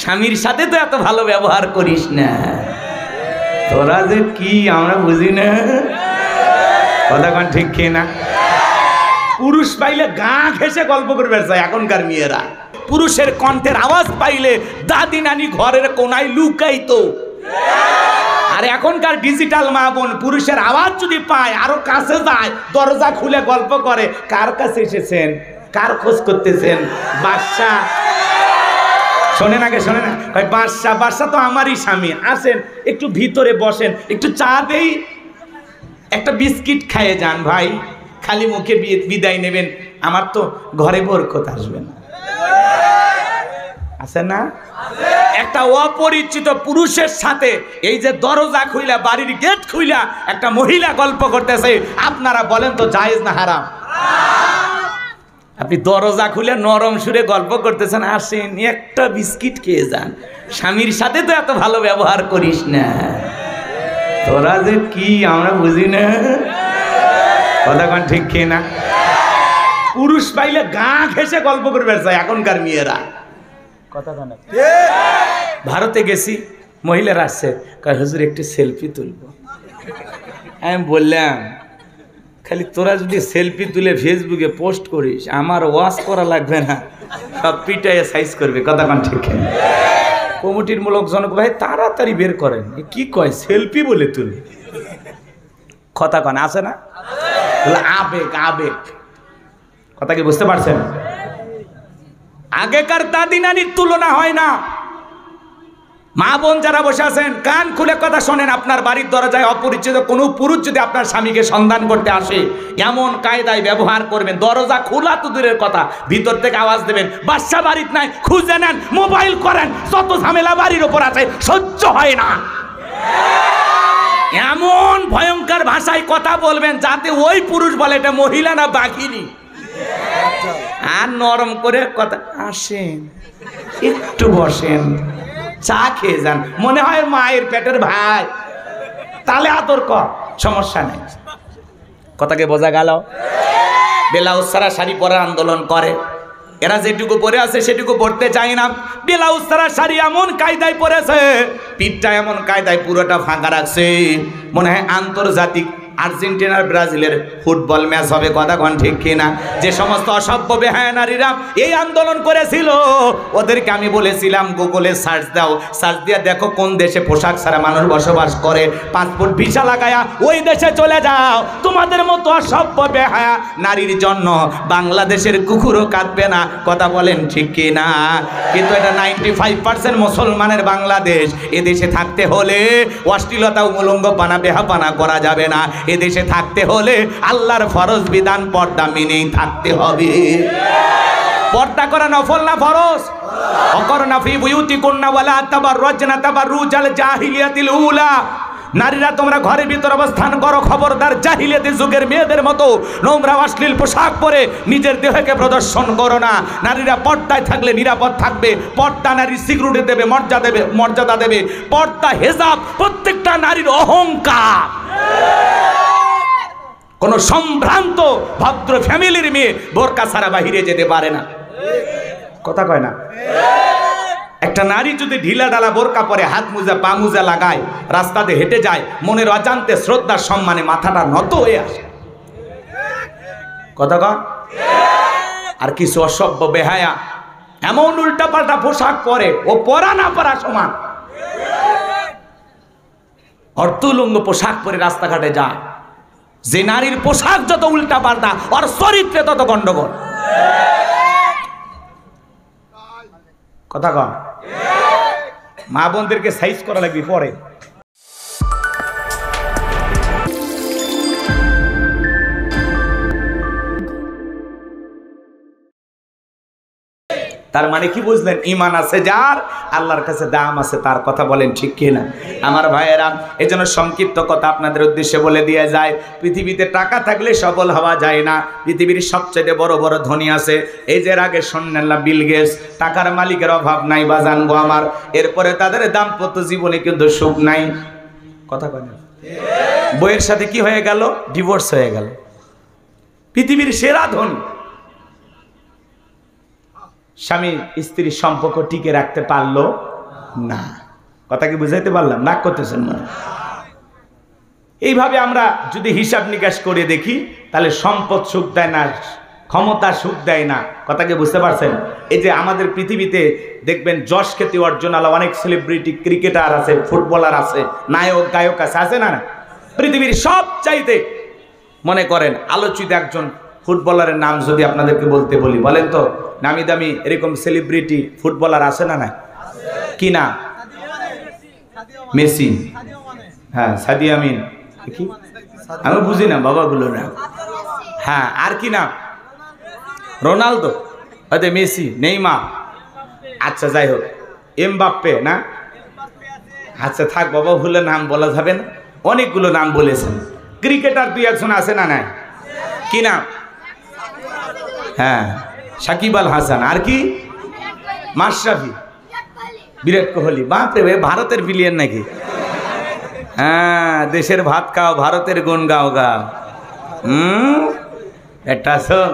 স্বামীর সাথে তো এত ভালো ব্যবহার করিস না। তোরা যে কি আমরা বুঝি না, কথা কন ঠিক খেয়ে না। পুরুষ পাইলে গা ঘেঁষে গল্প করবে এখনকার মেয়েরা। পুরুষের কণ্ঠের আওয়াজ পাইলে দাদি নানি ঘরের কোনায় লুকাইতো। আর এখনকার ডিজিটাল মা বোন পুরুষের আওয়াজ যদি পায় আরো কাছে যায়, দরজা খুলে গল্প করে, কার কাছে এসেছেন, কার খোঁজ করতেছেন। বাদশা শোনেন, আগে শোনেন, বাদশা বাদশা তো আমারই স্বামী, আসেন একটু ভিতরে বসেন, একটু চা দেই, একটা বিস্কিট খাইয়ে যান ভাই, খালি মুখে বিদায় নেবেন, আমার তো ঘরে বরকত আসবে না। আছে না? একটা অপরিচিত পুরুষের সাথে এই যে দরজা খুইলা, বাড়ির গেট খুইলা একটা মহিলা গল্প করতেছে, আপনারা বলেন তো জায়েজ না হারাম? আপনি দরজা খুলে নরম সুরে গল্প করতেছেন, আসেন একটা বিস্কিট খেয়ে যান, স্বামীর সাথে তো এত ভালো ব্যবহার করিস না। তোরা যে কি আমরা বুঝি না, কথা কন ঠিক খেয়ে না। পুরুষ পাইলে গা ঘেঁষে গল্প করবে এখনকার মেয়েরা, কথা কন। ভারতে গেছি, মহিলারা আসছে, কয় হুজুর একটু সেলফি তুলবো। আমি বললাম খালি তোরা যদি সেলফি তুলে ফেসবুকে পোস্ট করিস, আমার ওয়াশ করা লাগবে না, সব পিটাইয়ে সাইজ করবে, কথা কন ঠিক। কমিটির লোকজনক ভাই তাড়াতাড়ি বের করেন, কি কয় সেলফি বলে তুলে, কথা কন আছে না? আবেগ আবেগ, কথা কি বুঝতে পারছেন? আগেকার দাদি নানির তুলনা হয় না। মা বোন যারা বসে আছেন কান খুলে কথা শোনেন, আপনার বাড়ির দরজায় অপরিচিত কোনো পুরুষ যদি আপনার স্বামীকে সন্ধান করতে আসে, এমন কায়দায় ব্যবহার করবেন, দরজা খোলা তো দূরের কথা, ভিতর থেকে আওয়াজ দেবেন, বাচ্চা বাড়িতে নাই, খুঁজে নেন, মোবাইল করেন, যত ঝামেলা বাড়ির ওপর আছে, সহ্য হয় না। এমন ভয়ঙ্কর ভাষায় কথা বলবেন যাতে ওই পুরুষ বলে এটা মহিলা না বাঘিনী। আর নরম করে কথা, আসেন একটু বসেন, চা খেয়ে যান, মনে হয় মায়ের পেটের ভাই, তাহলে আদর কর, সমস্যা নেই। কথাকে বোঝা গেল? ব্লাউজ ছাড়া শাড়ি পরার আন্দোলন করে, এরা যেটুকু পরে আছে সেটুকু পড়তে চায় না। ব্লাউজ ছাড়া শাড়ি এমন কায়দায় পরেছে, পিঠটা এমন কায়দায় পুরোটা ফাঁকা রাখছে, মনে হয় আন্তর্জাতিক আর্জেন্টিনার ব্রাজিলের ফুটবল ম্যাচ হবে, কথা কন ঠিক কিনা। যে সমস্ত অসভ্য বেহায়া নারীরা এই আন্দোলন করেছিল, ওদেরকে আমি বলেছিলাম গুগলে সার্চ দাও, সার্চ দিয়ে দেখো কোন দেশে পোশাক ছাড়া মানুষ বসবাস করে, পাসপোর্ট ভিসা লাগায়া ওই দেশে চলে যাও। তোমাদের মতো অসভ্য বেহায়া নারীর জন্য বাংলাদেশের কুকুরও কাঁদবে না, কথা বলেন ঠিক কিনা। কিন্তু এটা 95% মুসলমানের বাংলাদেশ, এদেশে থাকতে হলে অশ্লীলতা উলঙ্গ পানা বেহাপানা করা যাবে না, এদেশে থাকতে হলে আল্লাহর ফরজ বিধান পর্দা মেনেই থাকতে হবে। পর্দা করা নফল না ফরজ? অকরনা ফি বুয়ুতিকুন্না ওয়ালা তাবাররাজনা তাবাররুজাল জাহিলিয়াতিল উলা। নারীরা তোমরা ঘরের ভিতর অবস্থান করো, খবরদার জাহিলিয়াতের যুগের মেয়েদের মতো নোংরা অশ্লীল পোশাক পরে নিজের দেহকে প্রদর্শন করো না। নারীরা পর্দায় থাকলে নিরাপদ থাকবে, পর্দা নারীর সিকিউরিটি দেবে, মর্যাদা দেবে। পর্দা হেজাব প্রত্যেকটা নারীর অহংকার। কোন সম্ভ্রান্ত ভদ্র ফ্যামিলির মেয়ে বোরকা ছাড়া বাহিরে যেতে পারে না, কথা কয় না। একটা নারী যদি ঢিলা ঢালা বোরকা পরে, হাত মোজা পা মোজা লাগায়, রাস্তাতে হেঁটে যায়, মনের অজান্তে শ্রদ্ধার সম্মানে মাথাটা নত হয়ে আসে, কথা কয়। আর কিছু অসভ্য বেহায়া এমন উল্টা পাল্টা পোশাক পরে, ও পরা না পরা সমান, অর্ধলঙ্গ পোশাক পরে রাস্তাঘাটে যায়। যে নারীর পোশাক যত উল্টা পাল্টা, ওর চরিত্রে তত গন্ডগোল, কথা কন। মা বোনদেরকে সাইজ করা লাগবে পরে। তার মানে কি বুঝলেন? ঈমান আছে যার, আল্লাহর কাছে দাম আছে তার, কথা বলেন ঠিক কিনা আমার ভাইয়েরা। এই জন্য সংক্ষিপ্ত কথা আপনাদের উদ্দেশ্যে বলে দিয়ে যায়, পৃথিবীতে টাকা থাকলে সফল হওয়া যায় না। পৃথিবীর সবচেয়ে বড় বড় ধনী আছে, এই যে আগে শুনলেন না বিল গেটস, টাকার মালিকের অভাব নাই বা জানবো আমার, এরপরে তাদের দাম্পত্য জীবনে কিন্তু সুখ নাই, কথা বলেন। বইয়ের সাথে কি হয়ে গেল? ডিভোর্স হয়ে গেল। পৃথিবীর সেরা ধনী, স্বামী স্ত্রীর সম্পর্ক টিকে রাখতে পারলো না। কথা কি বুঝাইতে পারলাম? রাগ করতেছেন মনে? এইভাবে আমরা যদি হিসাব নিকাশ করে দেখি তাহলে সম্পদ সুখ দেয় না, ক্ষমতা সুখ দেয় না। কথা কি বুঝতে পারছেন? এই যে আমাদের পৃথিবীতে দেখবেন যশ খ্যাতি অর্জন আলা অনেক সেলিব্রিটি, ক্রিকেটার আছে, ফুটবলার আছে, নায়ক গায়ক আছে না? পৃথিবীর সব চাইতে মনে করেন আলোচিত একজন ফুটবলারের নাম যদি আপনাদেরকে বলতে বলি, বলেন তো নামি দামি এরকম সেলিব্রিটি ফুটবলার আছে না? কি না? মেসি, হ্যাঁ, সাদিয়া আমিন, কি আমি বুঝি না বাবাগুলো না। হ্যাঁ, আর কি না? রোনালদো, হয়তো মেসি, নেইমার, আচ্ছা যাই হোক, এমবাপ্পে না? আচ্ছা থাক বাবা, ভুলে নাম বলা যাবে না, অনেকগুলো নাম বলেছেন। ক্রিকেটার দুই একজন আছে না? নাই, কি নাম? হ্যাঁ, সাকিব আল হাসান, আর কি? মাশরাফি, বিরাট কোহলি। বাপরে ভাই, ভারতের বিলিয়ন নাকি? হ্যাঁ, দেশের ভাত খাও, ভারতের গুণ গাও গা। একটা শোন,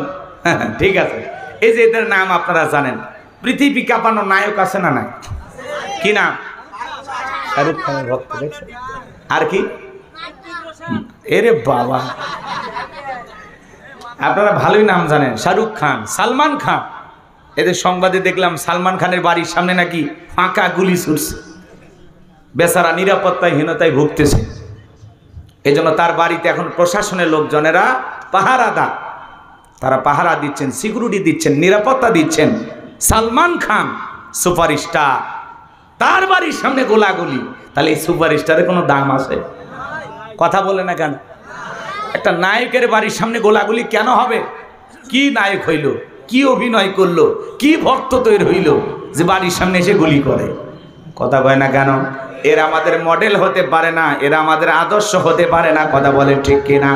ঠিক আছে। এই যে এদের নাম আপনারা জানেন। পৃথিবী কাঁপানো নায়ক আছে না? নাই, কি নাম? শাহরুখ খানের ভক্ত, দেখছেন? আর কি? এরে বাবা, আপনারা ভালোই নাম জানেন। শাহরুখ খান, সালমান খান। এদের সংবাদে দেখলাম সালমান খানের বাড়ির সামনে নাকি ফাঁকা গুলি ছুটছে, বেচারা নিরাপত্তাহীনতায় ভুগতেছে। এজন্য তার বাড়িতে এখন প্রশাসনের লোকজনেরা পাহারাদার, তারা পাহারা দিচ্ছেন, সিকিউরিটি দিচ্ছেন, নিরাপত্তা দিচ্ছেন। সালমান খান সুপারস্টার, তার বাড়ির সামনে গোলাগুলি। তাহলে এই সুপারস্টারের কোনো দাম আছে? কথা বলে না কেন? একটা নায়কের বাড়ির সামনে গোলাগুলি কেন হবে? কি নায়ক হইল, কি অভিনয় করলো, কি ভক্ত তৈরি হইল যে বাড়ির সামনে এসে গুলি করে? কথা কয় না কেন? এরা আমাদের মডেল হতে পারে না, এরা আমাদের আদর্শ হতে পারে না। কথা বলেন ঠিক কিনা?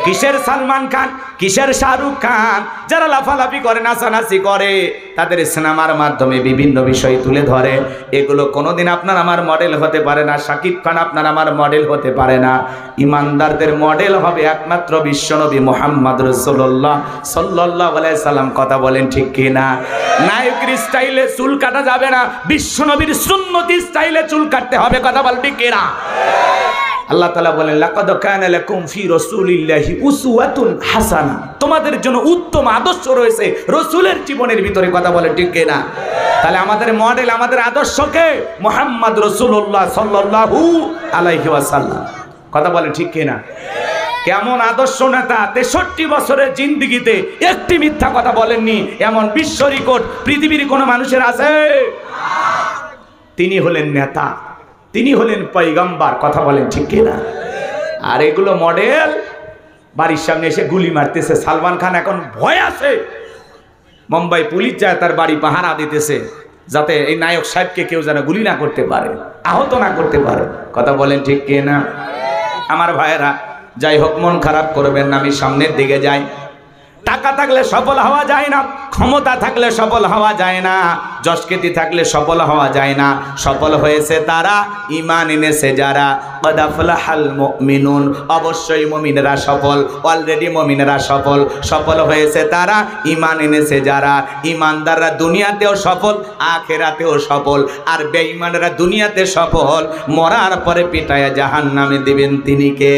কিসের সালমান খান, কিসের শাহরুখ খান, যারা লাফালাফি করে, নাচানাচি করে, তাদের সিনেমার মাধ্যমে বিভিন্ন বিষয় তুলে ধরে, এগুলো কোনোদিন আপনার আমার মডেল হতে পারে না। শাকিব খান আপনার আমার মডেল হতে পারে না। ইমানদারদের মডেল হবে একমাত্র বিশ্বনবী মুহাম্মদ রাসূলুল্লাহ সাল্লাল্লাহু আলাইহি সাল্লাম। কথা বলেন ঠিক কিনা? নায়কের স্টাইলে চুল কাটা যাবে না, বিশ্বনবীর সুন্নতি স্টাইলে চুল কাটতে হবে। কথা বল ঠিক কিনা? আল্লাহ তাআলা বলেন, লাকাদ কানা লাকুম ফি রাসূলিল্লাহি উসওয়াতুন হাসানা, তোমাদের জন্য উত্তম আদর্শ রয়েছে রাসূলের জীবনের ভিতরে। কথা বলেন ঠিক কিনা? তাহলে আমাদের মডেল, আমাদের আদর্শকে মুহাম্মদ রাসূলুল্লাহ সাল্লাল্লাহু আলাইহি ওয়াসাল্লাম। কথা বলেন ঠিক কিনা? কেমন আদর্শ নেতা! 63 বছরের জিন্দেগিতে একটি মিথ্যা কথা বলেননি, এমন বিশ্ব রেকর্ড পৃথিবীর কোনো মানুষের আছে? তিনি হলেন নেতা, তিনি হলেন পয়গম্বর। কথা বলেন ঠিক কিনা? আর এগুলো মডেল বাড়ির সামনে এসে গুলি মারতেছে। সালমান খান এখন ভয় আছে, মুম্বাই পুলিশ যায় তার বাড়ি পাহারা দিতেছে, যাতে এই নায়ক সাহেবকে কেউ যেন গুলি না করতে পারে, আহত না করতে পারে। কথা বলেন ঠিক কিনা? আমার ভাইয়েরা, যাই হোক, মন খারাপ করবেন না, আমি সামনের দিকে যাই। টাকা থাকলে সফল হওয়া যায় না, ক্ষমতা থাকলে সফল হওয়া যায় না, যশখ্যাতি থাকলে সফল হওয়া যায় না। সফল হয়েছে তারা, ঈমান এনেছে যারা। ক্বাদ আফলাহাল মুমিনুন, অবশ্যই মুমিনেরা সফল, অলরেডি মুমিনেরা সফল। সফল হয়েছে তারা, ঈমান এনেছে যারা। ঈমানদাররা দুনিয়াতেও সফল, আখিরাতেও সফল। আর বেঈমানেরা দুনিয়াতে সফল, মরার পরে পিটায়া জাহান্নামে দিবেন তিনি কে?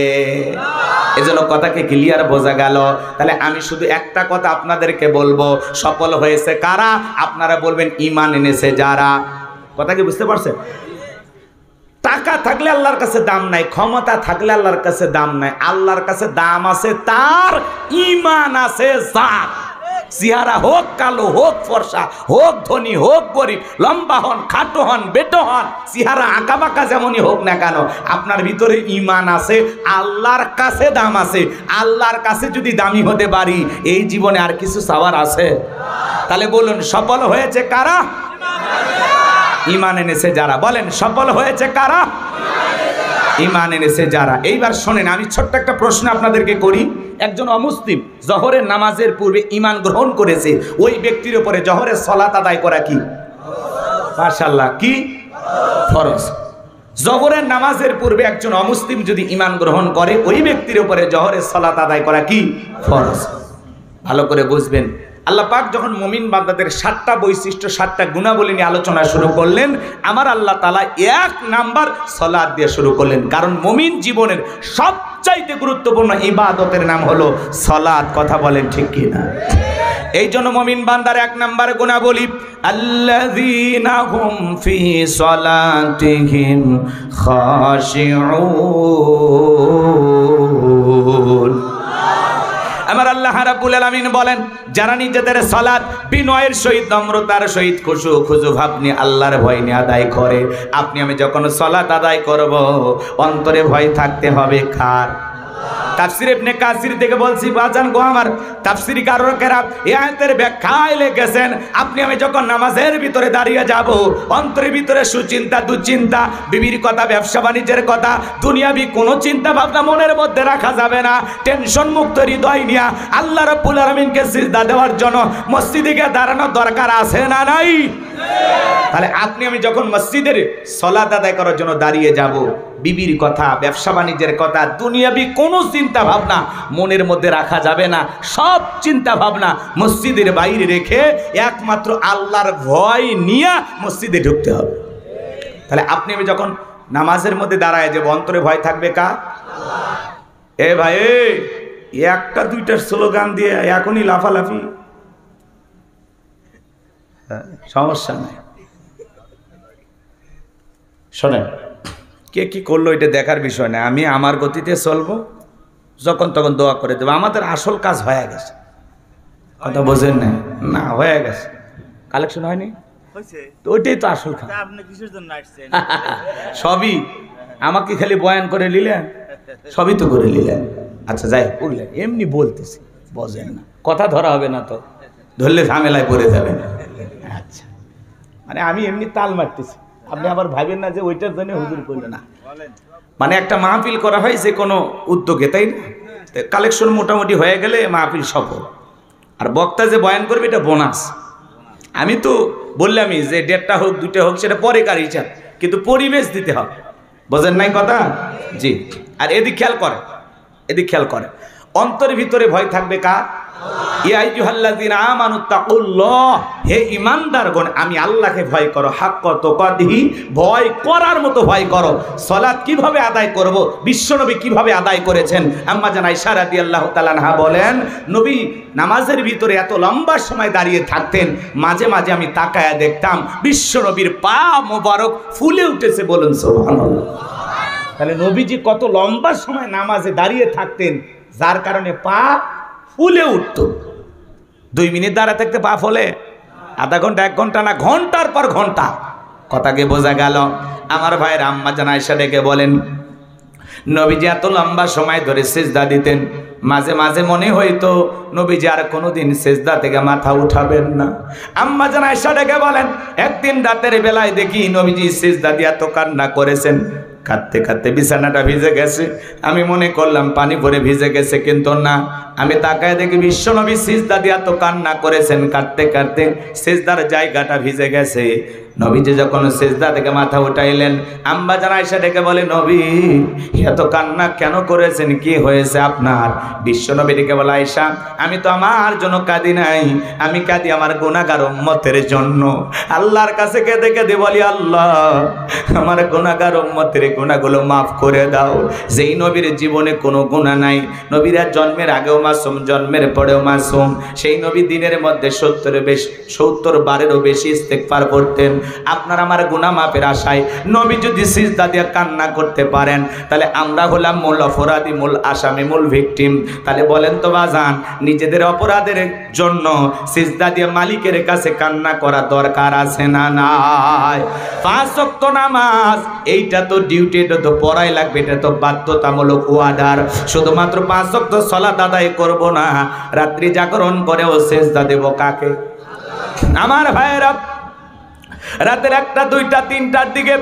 এজন্য কথাকে ক্লিয়ার বোঝা গেল। তাহলে আমি শুধু একটা কথা আপনাদেরকে বলবো, সফল হয়েছে কারা? আপনারা বলবেন ঈমান এনেছে যারা। কথা কি বুঝতে পারছেন? টাকা থাকলে আল্লাহর কাছে দাম নাই, ক্ষমতা থাকলে আল্লাহর কাছে দাম নাই। আল্লাহর কাছে দাম আছে তার, ঈমান আছে যার। চেহারা হোক কালো, হোক ফর্সা, হোক ধনী, হোক গরিব, লম্বা হন, খাটো হন, বেটো হন, চেহারা আঁকা বাঁকা যেমনই হোক না কেন, আপনার ভিতরে ঈমান আছে, আল্লাহর কাছে দাম আছে। আল্লাহর কাছে যদি দামি হতে পারি, এই জীবনে আর কিছু চাওয়ার আছে? তাহলে বলুন, সফল হয়েছে কারা? ঈমান এনেছে যারা। বলেন, সফল হয়েছে কারা? ঈমান এনেছে যারা। এইবার শোনেন, আমি ছোট্ট একটা প্রশ্ন আপনাদেরকে করি। একজন অমুসলিম জোহরের নামাজের পূর্বে ঈমান গ্রহণ করেছে, ওই ব্যক্তির উপরে জোহরের সালাত আদায় করা কি? মাশাআল্লাহ, কি ফরজ। জোহরের নামাজের পূর্বে একজন অমুসলিম যদি ঈমান গ্রহণ করে, ওই ব্যক্তির উপরে জোহরের সালাত আদায় করা কি? ফরজ। ভালো করে বুঝবেন, আল্লাহ পাক যখন মুমিন বান্দাদের 7টা বৈশিষ্ট্য 7টা গুণাবলী নিয়ে আলোচনা শুরু করলেন, আমার আল্লাহ তাআলা 1 নাম্বার সালাত দিয়ে শুরু করলেন। কারণ মুমিন জীবনের সবচাইতে গুরুত্বপূর্ণ ইবাদতের নাম হলো সালাত। কথা বলেন ঠিক কি না? এই জন্য মুমিন বান্দার 1 নাম্বার গুণাবলী, আল্লাযীনা হুম ফি সালাতিহিম খাশিউন। আমার আল্লাহ রাব্বুল আলামিন বলেন, যারা নিজেদের সালাত বিনয়ের সহিত নম্রতার সহিত খুশু ভাব নিয়ে আল্লাহর ভয় নিয়ে আদায় করে, আপনি আমি যখন সালাত আদায় করব অন্তরে ভয় থাকতে হবে কার? তাফসীর ইবনে কাসির থেকে বলছি বাজান গো আমার, তাফসীরি কারকেরা এই আয়াতের ব্যাখ্যায় লিখেছেন, আপনি আমি যখন নামাজের ভিতরে দাঁড়িয়ে যাব অন্তরের ভিতরে সুচিন্তা দুশ্চিন্তা, বিবির কথা, ব্যবসা বাণিজ্যের কথা, দুনিয়াবি কোনো চিন্তা ভাবনা মনের মধ্যে রাখা যাবে না। টেনশন মুক্ত হৃদয় নিয়ে আল্লাহ রাব্বুল আলামিনকে সিজদা দেওয়ার জন্য মসজিদে গিয়ে দাঁড়ানোর দরকার আছে না নাই? তাহলে আপনি আমি যখন মসজিদের সালাত আদায় করার জন্য দাঁড়িয়ে যাব, বিবির কথা, ব্যবসা বাণিজ্যের কথা, দুনিয়াবি কোনো চিন্তা ভাবনা মনের মধ্যে রাখা যাবে না। সব চিন্তা ভাবনা মসজিদের বাইরে রেখে একমাত্র আল্লাহর ভয় নিয়ে মসজিদে ঢুকতে হবে। তাহলে আপনি আমি যখন নামাজের মধ্যে দাঁড়ায় যাব অন্তরে ভয় থাকবে কার? এ ভাই, একটা দুইটা স্লোগান দিয়ে এখনই লাফালাফি সমস্যা নাই। শোনেন, কে কি করলো এটা দেখার বিষয় না, আমি আমার গতিতে চলবো, যখন তখন দোয়া করে দেবো। আমাদের আসল কাজ হয়ে গেছে। কথা বোঝেন না? না, হয়ে গেছে। কালেকশন হয়নি তো ওইটাই তো আসল কাজ। সবই আমাকে খালি বয়ান করে নিলেন, সবই তো করে নিলেন। আচ্ছা যাই বললেন, এমনি বলতেছি, বোঝেন না, কথা ধরা হবে না তো, ধরলে ঝামেলায় পড়ে যাবেন। আচ্ছা, মানে আমি এমনি তাল মারতেছি, আপনি আবার ভাবেন না যে ওইটার জন্য হুজুর করলো না। মানে একটা মাহফিল করা হয় যে কোনো উদ্যোগে, তাই না? কালেকশন মোটামুটি হয়ে গেলে মাহফিল সফল। আর বক্তা যে বয়ান করবে এটা বোনাস। আমি তো বললামই যে 1.5টা হোক 2টা হোক সেটা পরে কার হিসাব, কিন্তু পরিবেশ দিতে হবে। বোঝেন নাই কথা? জি। আর এদিক খেয়াল করে, এদিক খেয়াল করে, অন্তরের ভিতরে ভয় থাকবে কার? ইয়া আইয়ুহাল্লাযীনা আমানুত্তাকুল্লাহ, হে ঈমানদারগণ আমি আল্লাহকে ভয় করো, হাক্কা তুকাতিহি, ভয় করার মতো ভয় করো। সালাত কিভাবে আদায় করব, বিশ্বনবী কিভাবে আদায় করেছেন? আম্মা জান আয়েশা রাদিয়াল্লাহু তাআলা আনহা বলেন, নবী নামাজের ভিতরে এত লম্বা সময় দাঁড়িয়ে থাকতেন, মাঝে মাঝে আমি তাকায়া দেখতাম বিশ্বনবীর পা মোবারক ফুলে উঠেছে। বলুন সুবহানাল্লাহ। তাহলে নবীজি কত লম্বা সময় নামাজে দাঁড়িয়ে থাকতেন, যার কারণে পা ফুলে উঠত। 2 মিনিট দাঁড়া থাকতে পা ফলে, আধা ঘন্টা 1 ঘন্টা না, ঘন্টার পর ঘন্টা। কথাকে বোঝা গেল? আমার ভাইয়ের আম্মা জান আয়েশা ডেকে বলেন, নবীজি এত লম্বা সময় ধরে সিজদা দিতেন, মাঝে মাঝে মনে হইতো নবীজি আর কোনোদিন সিজদা থেকে মাথা উঠাবেন না। আম্মা জান আয়েশা ডেকে বলেন, একদিন রাতের বেলায় দেখি নবীজি সিজদা দিয়ে এত কান্না করেছেন, কাঁদতে কাঁদতে বিছানাটা ভিজে গেছে। আমি মনে করলাম পানি ভরে ভিজে গেছে, কিন্তু না, আমি তাকায় দেখি বিশ্বনবী সিজদা দিয়ে এত কান্না করেছেন, কাঁদতে কাঁদতে সিজদার জায়গাটা ভিজে গেছে। নবীজি যখন সিজদা থেকে মাথা উঠাইলেন, আম্মা জান আয়েশা ডেকে বলে, নবী এত কান্না কেন করেছেন, কি হয়েছে আপনার? বিশ্বনবী ডেকে বলে, আয়েশা আমি তো আমার জন্য কাঁদি নাই, আমি কাঁদি আমার গুনাহগার উম্মতের জন্য। আল্লাহর কাছে কেঁদে কেঁদে বলি, আল্লাহ আমার গুনাহগার উম্মতের গুনাহগুলো মাফ করে দাও। যেই নবীর জীবনে কোনো গুনাহ নাই, নবীরা জন্মের আগেও মাসুম, জন্মের পরেও মাসুম, সেই নবী দিনের মধ্যে 70 বারেরও বেশি ইস্তেগফার করতেন। আপনার আমার গুনাহ মাফের আশায় নবী যদি সিজদা দিয়ে কান্না করতে পারেন, তাহলে আমরা হলাম মূল অপরাধী, মূল আসামি, মূল ভিকটিম। তাহলে বলেন তো বাজান, নিজেদের অপরাধের জন্য সিজদা দিয়ে মালিকের কাছে কান্না করা দরকার আছে না নাই? 5 ওয়াক্ত নামাজ এইটা তো ডিউটি, এটা তো পড়াই লাগবে, এটা তো বাধ্যতামূলক ওয়ার্ডার। শুধুমাত্র 5 ওয়াক্ত সালাত আদায় করব না, রাত্রি জাগরণ করেও সিজদা দেব কাকে? আমার ভাইয়েরা, রাতের 1টা 2টা 3টার দিকে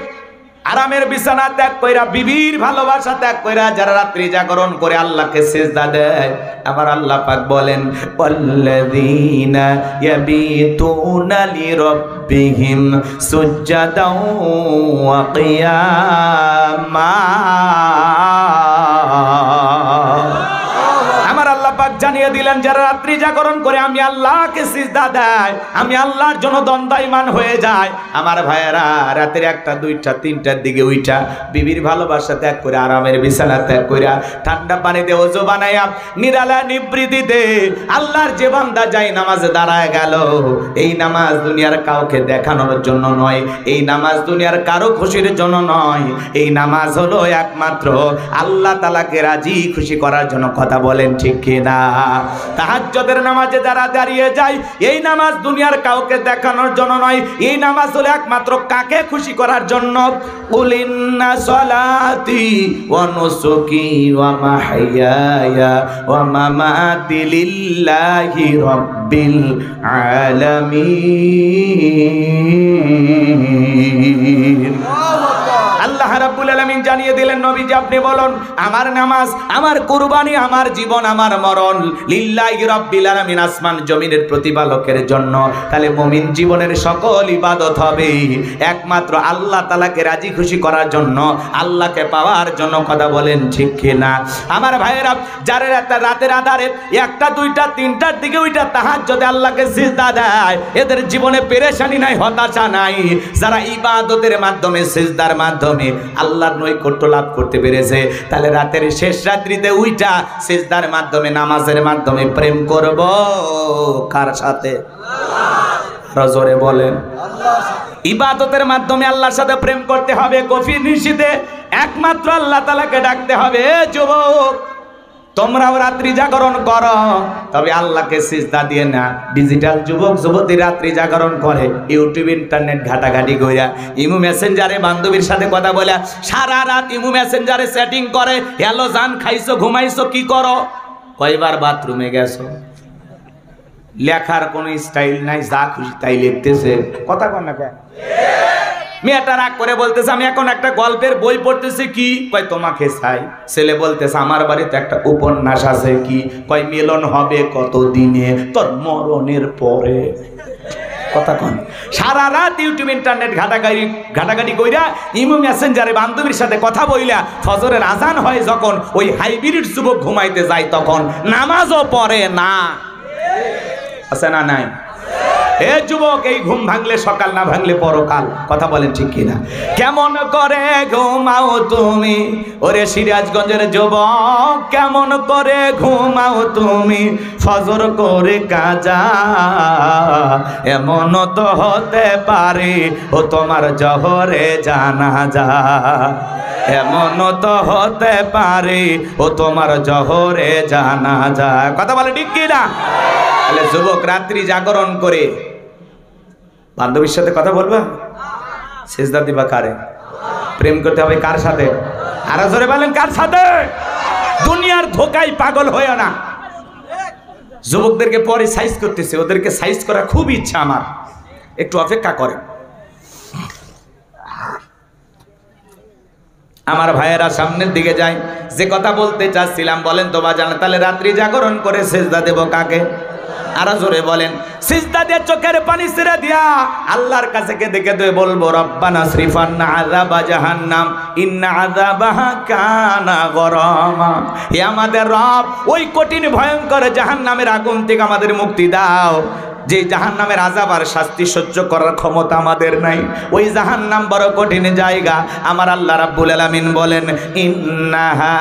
আরামের বিছানা ত্যাগ কইরা, বিবির ভালোবাসা ত্যাগ কইরা যারা রাত্রি জাগরণ করে আল্লাহকে সিজদা দেয়, আবার আল্লাহ পাক বলেন, ওয়াল্লাযীনা ইয়াবিতুনা লিরাব্বিহিম সুজদাও ওয়া কিয়ামা। আমার আল্লাহ পাক জানিয়ে দিলেন, দিলেন, যারা রাত্রি জাগরণ করে আমি আল্লাহকে সিজদা দেয়, আমি আল্লাহর জন্য দণ্ডায়মান হয়ে যায়। আমার ভাইয়েরা রাতের 1টা 2টা 3টার দিকে উইঠা বিবির ভালোবাসা ত্যাগ করে আরামের বিছানা ত্যাগ করে ঠান্ডা পানিতে ওযু বানাইয়া নিরালা নিবৃত্তিতে আল্লাহর যে বান্দা যায় নামাজে দাঁড়ায় গেল, এই নামাজ দুনিয়ার কাউকে দেখানোর জন্য নয়, এই নামাজ দুনিয়ার কারো খুশির জন্য নয়, এই নামাজ হলো একমাত্র আল্লাহ তাআলাকে রাজি খুশি করার জন্য। কথা বলেন ঠিক কিনা? তাহাজ্জুদের নামাজে যারা দাঁড়িয়ে যায়, এই নামাজ দুনিয়ার কাউকে দেখানোর জন্য নয়, এই নামাজ হলো একমাত্র কাকে খুশি করার জন্য। কুল ইন্না সলাতি ওয়া নুসুকি ওয়া মাহইয়ায়া ওয়া মামাতি লিল্লাহি রাব্বিল আলামিন। আল্লাহ রাব্বুল আলামিন জানিয়ে দিলেন, নবীজি আপনি বলুন, আমার নামাজ, আমার কুরবানি, আমার জীবন, আমার মরণ লিল্লাহি রাব্বিল আলামিন, আসমান জমিনের প্রতিপালকের জন্য। তাহলে মুমিন জীবনের সকল ইবাদত হবে একমাত্র আল্লাহ তাআলাকে রাজি খুশি করার জন্য, আল্লাহকে পাওয়ার জন্য। কথা বলেন ঠিক কিনা? আমার ভাইয়েরা, যারা রাতের আধারে 1টা 2টা 3টার দিকে ওইটা তাহাজ্জুদে আল্লাহকে সিজদা দেয়, এদের জীবনে পেরেশানি নাই, হতাশা নাই। যারা ইবাদতের মাধ্যমে, সিজদার মাধ্যমে আল্লাহর নৈকট্য লাভ করতে পেরেছে, তাহলে রাতের শেষ রাত্রিতে উইটা সিজদার মাধ্যমে, নামাজের মাধ্যমে প্রেম করব কার সাথে? জোরে বলেন। ইবাদতের মাধ্যমে আল্লাহর সাথে প্রেম করতে হবে। গভীর নিশীথে একমাত্র আল্লাহ তাআলাকে ডাকতে হবে। যুবক, তোমরাও রাত্রি জাগরণ করো, তবে আল্লাহকে সিজদা দিয়ে না। ডিজিটাল যুবক যুবতী রাত্রি জাগরণ করে, ইউটিউব ইন্টারনেট ঘাটাঘাটি কইরা, ইমো মেসেঞ্জারে বান্ধবীর সাথে কথা বলে, সারা রাত ইমো মেসেঞ্জারে সেটিং করে। হ্যালো জান, খাইছো, ঘুমাইছো, কি করো? কয়বার বাথরুমে গেছো? লেখার কোনো স্টাইল নাই, যা খুশি তাই লিখতেছে। কথা কম না কেন? মেয়েটা রাগ করে বলতেছে, আমি এখন একটা গল্পের বই পড়তেছি। কি? কয় তোমাকে চাই। ছেলে বলতেছে, আমার বাড়িতে একটা উপন্যাস আছে। কি? কয় মিলন হবে কত দিনে, তোর মরণের পরে। কথা কন। সারা রাত ইউটিউব ইন্টারনেট ঘাটাঘাটি কইরা, ইমো মেসেঞ্জারে বান্ধবীর সাথে কথা বইলা, ফজরের আজান হয় যখন, ওই হাইব্রিড যুবক ঘুমাইতে যায়, তখন নামাজও পড়ে না। আছে না নাই? হে যুবক, এই ঘুম ভাঙলে সকাল, না ভাঙলে পরকাল। কথা বলেন ঠিক কিনা? কেমন করে ঘুমাও তুমি, ওরে সিরাজগঞ্জের যুবক, কেমন করে ঘুমাও তুমি ফজর করে কাজা? এমন তো হতে পারে ও তোমার জহরে জানাজা, এমন তো হতে পারে ও তোমার জহরে জানাজা। কথা বলে ঠিক কিনা? তাহলে যুবক রাত্রি জাগরণ করে বান্ধবীর সাথে কথা বলবা, সিজদা দিবা কারে? প্রেম করতে হবে কার সাথে? আর জোরে বলেন, কার সাথে? দুনিয়ার ধোকায় পাগল হয়েও না। যুবকদেরকে পরে সাইজ করতেছে, ওদেরকে সাইজ করার খুব ইচ্ছা আমার, একটু অপেক্ষা করেন। আমার ভাইয়েরা সামনের দিকে যায়, যে কথা বলতে চাচ্ছিলাম বলেন তো বাজান। তাহলে রাত্রি জাগরণ করে সিজদা দেব কাকে? আর জোরে বলেন। সিজদা দিয়ে চোখের পানি ছেড়ে দিয়া আল্লাহর কাছে কেঁদে বলবো, রব্বানা সরিফান্না আযাবা জাহান্নাম ইন্না আযাবাহা কানা গরামা। হে আমাদের রব, ওই কঠিন ভয়ঙ্কর জাহান্নামের আগুন থেকে আমাদের মুক্তি দাও। যে জাহান্নামের আযাব আর শাস্তি সহ্য করার ক্ষমতা আমাদের নাই, ওই জাহান্নাম বড় কঠিন জায়গা। আমার আল্লাহ রাব্বুল আলামিন বলেন, ইন্নাহা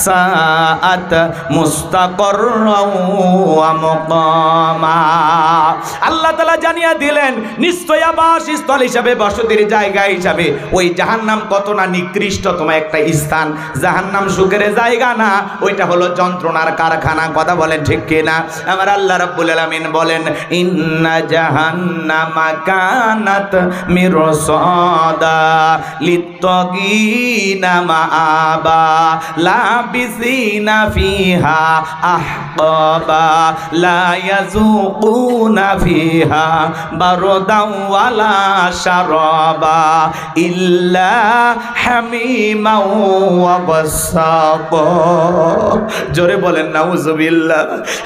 সাআত মুস্তাকাররাও ওয়া মুকামা। আল্লাহ তাআলা জানিয়ে দিলেন, নিশ্চয় আবাসস্থল হিসাবে, বসতির জায়গা হিসাবে ওই জাহান্নাম কত না নিকৃষ্টতম একটা স্থান। জাহান্নাম সুখের জায়গা না, ওইটা হলো যন্ত্রণার কারখানা। কথা বলেন ঠিক কিনা? আমার আল্লাহ রাব্বুল আলামিন বলেন, ইন্না জাহান্নামা কানাত মিরসাদা লিত্তাগিনা মাআবা লাবিসিনা ফিহা আহকাবা লা ইয়াযুকুনা ফিহা বারদাও ওয়ালা শারাবা ইল্লা হামিমাও ওয়া গাসসাকা। জোরে বলেন নাউযুবিল্লাহ।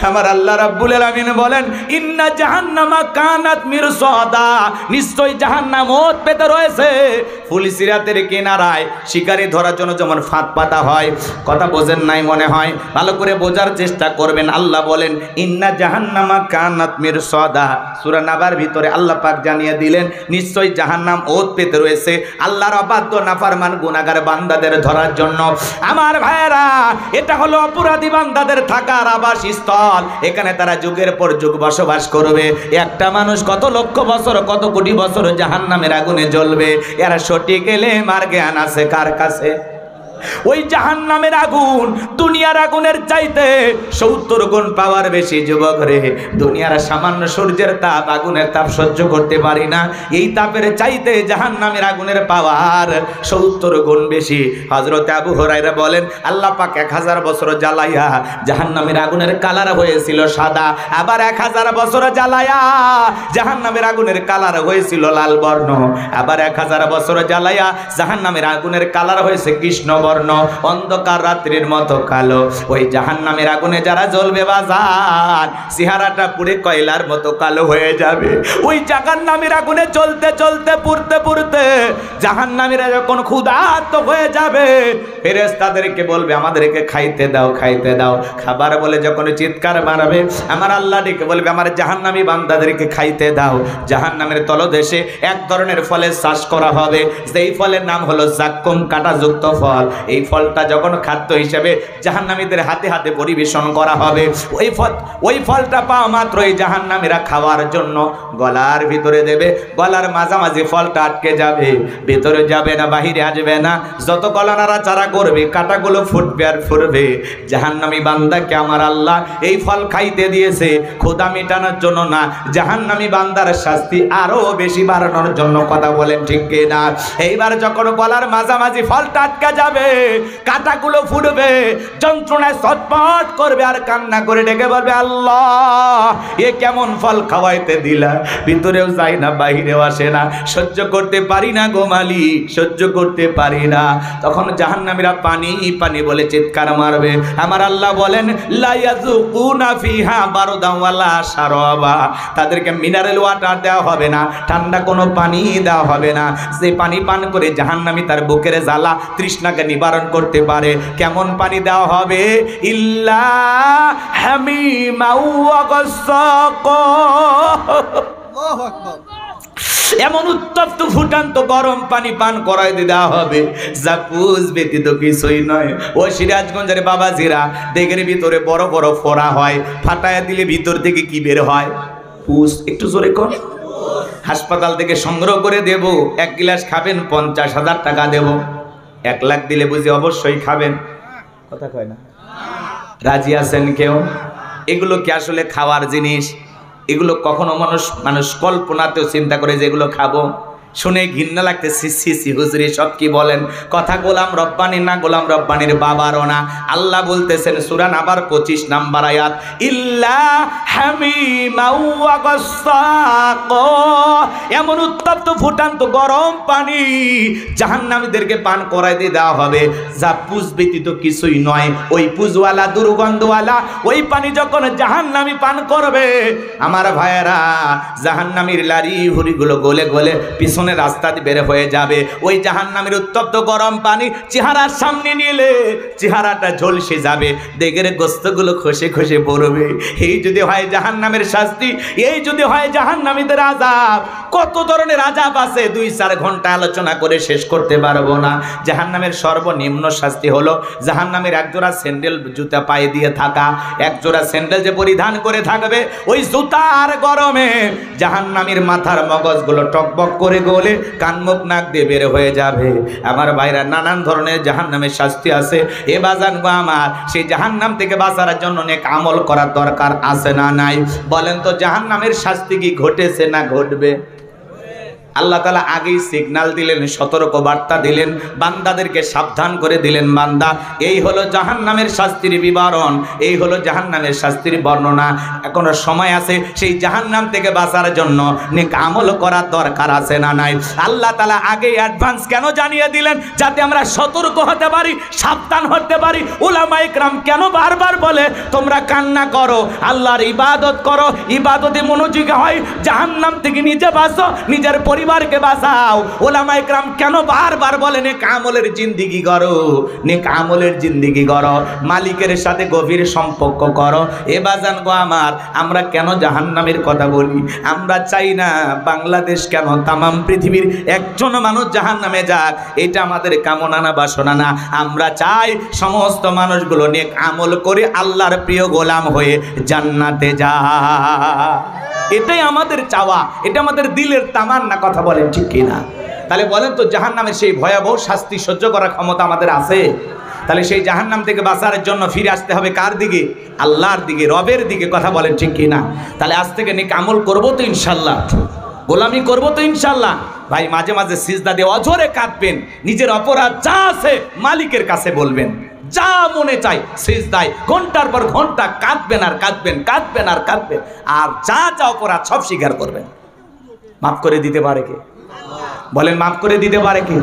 আমার আল্লাহ রাব্বুল আলামিন বলেন, ইন্না জাহান্নামা কানাত মিরসাদা, নিশ্চয় জাহান্নাম ওত পেতে রয়েছে ফুলসিরাতের কিনারায় শিকারি ধরার জন্য যেমন ফাঁদ পাতা হয়। কথা বোঝেন নাই মনে হয়, ভালো করে বোঝার চেষ্টা করবেন। আল্লাহ বলেন ইন্না জাহান্নামা কানাত মিরসাদা, সূরা নাবার ভিতরে আল্লাহ পাক জানিয়ে দিলেন নিশ্চয় জাহান্নাম ওত পেতে রয়েছে আল্লাহর অবাধ্য নাফরমান গুনাহগার বান্দাদের ধরার জন্য। আমার ভাইয়েরা, এটা হলো অপরাধী বান্দাদের থাকার আবাসস্থল। এখানে তারা যুগের পর যুগ বসবাস করবে। একটা মানুষ কত লক্ষ বছর, কত কোটি বছর জাহান্নামের আগুনে জ্বলবে। এরা সঠিক এলেম আর জ্ঞান আছে কার কাছে? ওই জাহান্নামের আগুন দুনিয়ার আগুনের চাইতে 70 গুণ পাওয়ার বেশি। যুবক রে, দুনিয়ার সামান্য সূর্যের তাপ, আগুনের তাপ সহ্য করতে পারি না। এই তাপের চাইতে জাহান্নামের আগুনের পাওয়ার 70 গুণ বেশি। হযরত আবু হুরায়রা বলেন আল্লাহ পাক 1000 বছর জ্বালাইয়া জাহান্নামের আগুনের কালার হয়েছিল সাদা, আবার 1000 বছর জ্বালাইয়া জাহান্নামের আগুনের কালার হয়েছিল লাল বর্ণ, আবার 1000 বছর জ্বালাইয়া জাহান্নামের আগুনের কালার হয়েছে কৃষ্ণ বর্ণ, অন্ধকার রাত্রির মতো কালো। ওই জাহান্নামের আগুনে যারা জ্বলবে বাজার, চেহারাটা পুরে কয়লার মতো কালো হয়ে যাবে। ওই জাহান্নামের আগুনে জ্বলতে জ্বলতে পুড়তে পুড়তে জাহান্নামীরা যখন ক্ষুধার্ত হয়ে যাবে, ফেরেশতাদেরকে বলবে আমাদেরকে খাইতে দাও, খাইতে দাও। খাবার বলে যখন চিৎকার মারবে, আমার আল্লাহ ডেকে বলবে আমার জাহান্নামী বান্দাদেরকে খাইতে দাও। জাহান্নামের তলদেশে এক ধরনের ফলের চাষ করা হবে, যেই ফলের নাম হলো জাক্কুম, কাঁটাযুক্ত ফল। এই ফলটা যখন খাদ্য হিসেবে জাহান্নামীদের হাতে হাতে পরিবেশন করা হবে, ওই ফলটা পাওয়া মাত্র এই জাহান্নামীরা খাওয়ার জন্য গলার ভিতরে দেবে। গলার মাঝামাঝি ফলটা আটকে যাবে, ভিতরে যাবে না, বাহিরে আসবে না। যত গলা নাড়াচাড়া করবে কাঁটাগুলো ফুটবে আর ফুরবে। জাহান্নামী বান্দাকে আমার আল্লাহ এই ফল খাইতে দিয়েছে ক্ষুধা মেটানোর জন্য না, জাহান্নামী বান্দার শাস্তি আরো বেশি বাড়ানোর জন্য। কথা বলেন ঠিক কিনা? এইবার যখন গলার মাঝামাঝি ফলটা আটকে যাবে, কাঁটাগুলো ফুটবে, যন্ত্রণায় ছটফট করবে আর কান্না করে ডেকে বলবে আল্লাহ এ কেমন ফল খাওয়াইতে দিলা, ভিতরেও যায় না বাহিরেও আসে না, সহ্য করতে পারি না গো মালিক, সহ্য করতে পারি না। তখন জাহান্নামীরা পানি পানি বলে চিৎকার মারবে। আমার আল্লাহ বলেন লা ইয়াযুকুনা ফিহা বারদান ওয়ালা শারাবা, তাদেরকে মিনারেল ওয়াটার দেওয়া হবে না, ঠান্ডা কোনো পানি দেওয়া হবে না। যে পানি পান করে জাহান্নামী তার বুকের জ্বালা তৃষ্ণাকে নিবারণ করতে পারে, কেমন পানি দেওয়া হবে? ইল্লা হামিমা ওয়া গাসসাকা, আল্লাহু আকবার। এমন উত্তপ্ত ফুটান্ত গরম পানি পান করাই দেওয়া হবে, যা পুজ ব্যতীত কিছুই নয়। ও সিরাজগঞ্জের বাবাজিরা, দেখের ভিতরে বড় বড় ফোড়া হয়, ফাটায়া দিলে ভিতর থেকে কি বের হয়? পুজ। একটু জোরে কর। হাসপাতাল থেকে সংগ্রহ করে দেব, 1 গ্লাস খাবেন 50,000 টাকা দেব। 1 লাখ দিলে বুঝি অবশ্যই খাবেন? কথা কয় না? রাজি আছেন কেউ? এগুলো কি আসলে খাওয়ার জিনিস? এগুলো কখনো মানুষ কল্পনাতেও চিন্তা করে যে এগুলো খাবো? শুনে ঘৃণা লাগতে সি হুজুরি সব কি বলেন? কথা গোলাম রব্বানি না, গোলাম রব্বানির বাবারও না। আল্লাহ বলতেছেন সূরা নাবার 25 নাম্বার আয়াত, ইল্লা হামিমা ওয়া গাসসাকা, এমন উত্তপ্ত ফুটান্ত গরম পানি জাহান্নামীদেরকে পান করাই দিয়ে দেওয়া হবে, যা পুজ ব্যতীত কিছুই নয়। ওই পুজওয়ালা দুর্গন্ধওয়ালা ওই পানি যখন জাহান্নামী পান করবে, আমার ভাইয়েরা, জাহান্নামীর লারি হুরিগুলো গলে গলে পিছনে রাস্তা দিয়ে বের হয়ে যাবে। ওই জাহান্নামের উত্তপ্ত গরম পানি চেহারার সামনে নিলে চেহারাটা ঝলসে যাবে, দেগের গোস্তগুলো খসে খসে পড়বে। এই যদি হয় জাহান্নামের শাস্তি, এই যদি হয় জাহান্নামীদের আযাব। কত ধরনের আযাব আছে 2-4 ঘন্টা আলোচনা করে শেষ করতে পারবো না। জাহান্নামের সর্বনিম্ন শাস্তি হলো জাহান্নামের একজোড়া স্যান্ডেল জুতা পায়ে দিয়ে থাকা, একজোড়া স্যান্ডেল যে পরিধান করে থাকবে, ওই জুতার গরমে জাহান্নামীর মাথার মগজগুলো টকবক করে গলে কান মুখ নাক দিয়ে বের হয়ে যাবে। আমার ভাইরা, নানান ধরনের জাহান্নামের শাস্তি আছে। এ বাজান গো আমার, সেই জাহান্নাম থেকে বাঁচার জন্য নেক আমল করার দরকার আছে না নাই? বলেন তো জাহান্নামের শাস্তি কি ঘটেছে না ঘটবে? আল্লাহ তাআলা আগেই সিগন্যাল দিলেন, সতর্ক বার্তা দিলেন, বান্দাদেরকে সাবধান করে দিলেন, বান্দা এই হলো জাহান্নামের শাস্তির বিবরণ, এই হলো জাহান্নামের শাস্তির বর্ণনা। এখনো সময় আছে সেই জাহান্নাম থেকে বাঁচার জন্য নেক আমল করার দরকার আছে না নাই? আল্লাহ তাআলা আগে অ্যাডভান্স কেন জানিয়ে দিলেন? যাতে আমরা সতর্ক হতে পারি, সাবধান হতে পারি। উলামায়ে কেরাম কেন বারবার বলে তোমরা কান্না করো, আল্লাহর ইবাদত করো, ইবাদতে মনোযোগী হয়, জাহান্নাম থেকে নিজে বাঁচো, নিজের পরিবারকে বাঁচাও। উলামায়ে কেরাম কেন বারবার বলে নেক আমলের জিন্দেগি করো, নেক আমলের জিন্দেগি করো, মালিকের সাথে গভীর সম্পর্ক করো। এ বাজান গো আমার, আমরা কেন জাহান্নামের কথা বলি? আমরা চাই না বাংলাদেশ কেন তামাম পৃথিবীর একজন মানুষ জাহান্নামে যাক, এটা আমাদের কামনা না বাসনা না। আমরা চাই সমস্ত মানুষগুলো নেক আমল করে আল্লাহর প্রিয় গোলাম হয়ে জান্নাতে যায়। এটাই আমাদের চাওয়া, এটা আমাদের দিলের তামান্না। কথা বলেন ঠিক কিনা? তাহলে বলেন তো জাহান্নামের সেই ভয়াবহ শাস্তি সহ্য করার ক্ষমতা আমাদের আছে? তাহলে সেই জাহান্নাম থেকে বাঁচার জন্য ফিরে আসতে হবে কার দিকে? আল্লাহর দিকে, রবের দিকে। কথা বলেন ঠিক কিনা? তাহলে আজ থেকে নেক আমল করবো তো ইনশাল্লাহ, গোলামি করবো তো ইনশাল্লাহ। ভাই মাঝে মাঝে সিজদা দিয়ে অঝরে কাঁদবেন, নিজের অপরাধ যা আছে মালিকের কাছে বলবেন, যা মনে চাই সিজদায় ঘন্টার পর ঘন্টা কাঁদবেন আর কাঁদবেন, কাঁদবেন আর কাঁদবেন, আর যা যা অপরাধ সব স্বীকার করবেন। মাফ করে দিতে পারে কে? বলেন মাফ করে দিতে পারে কে?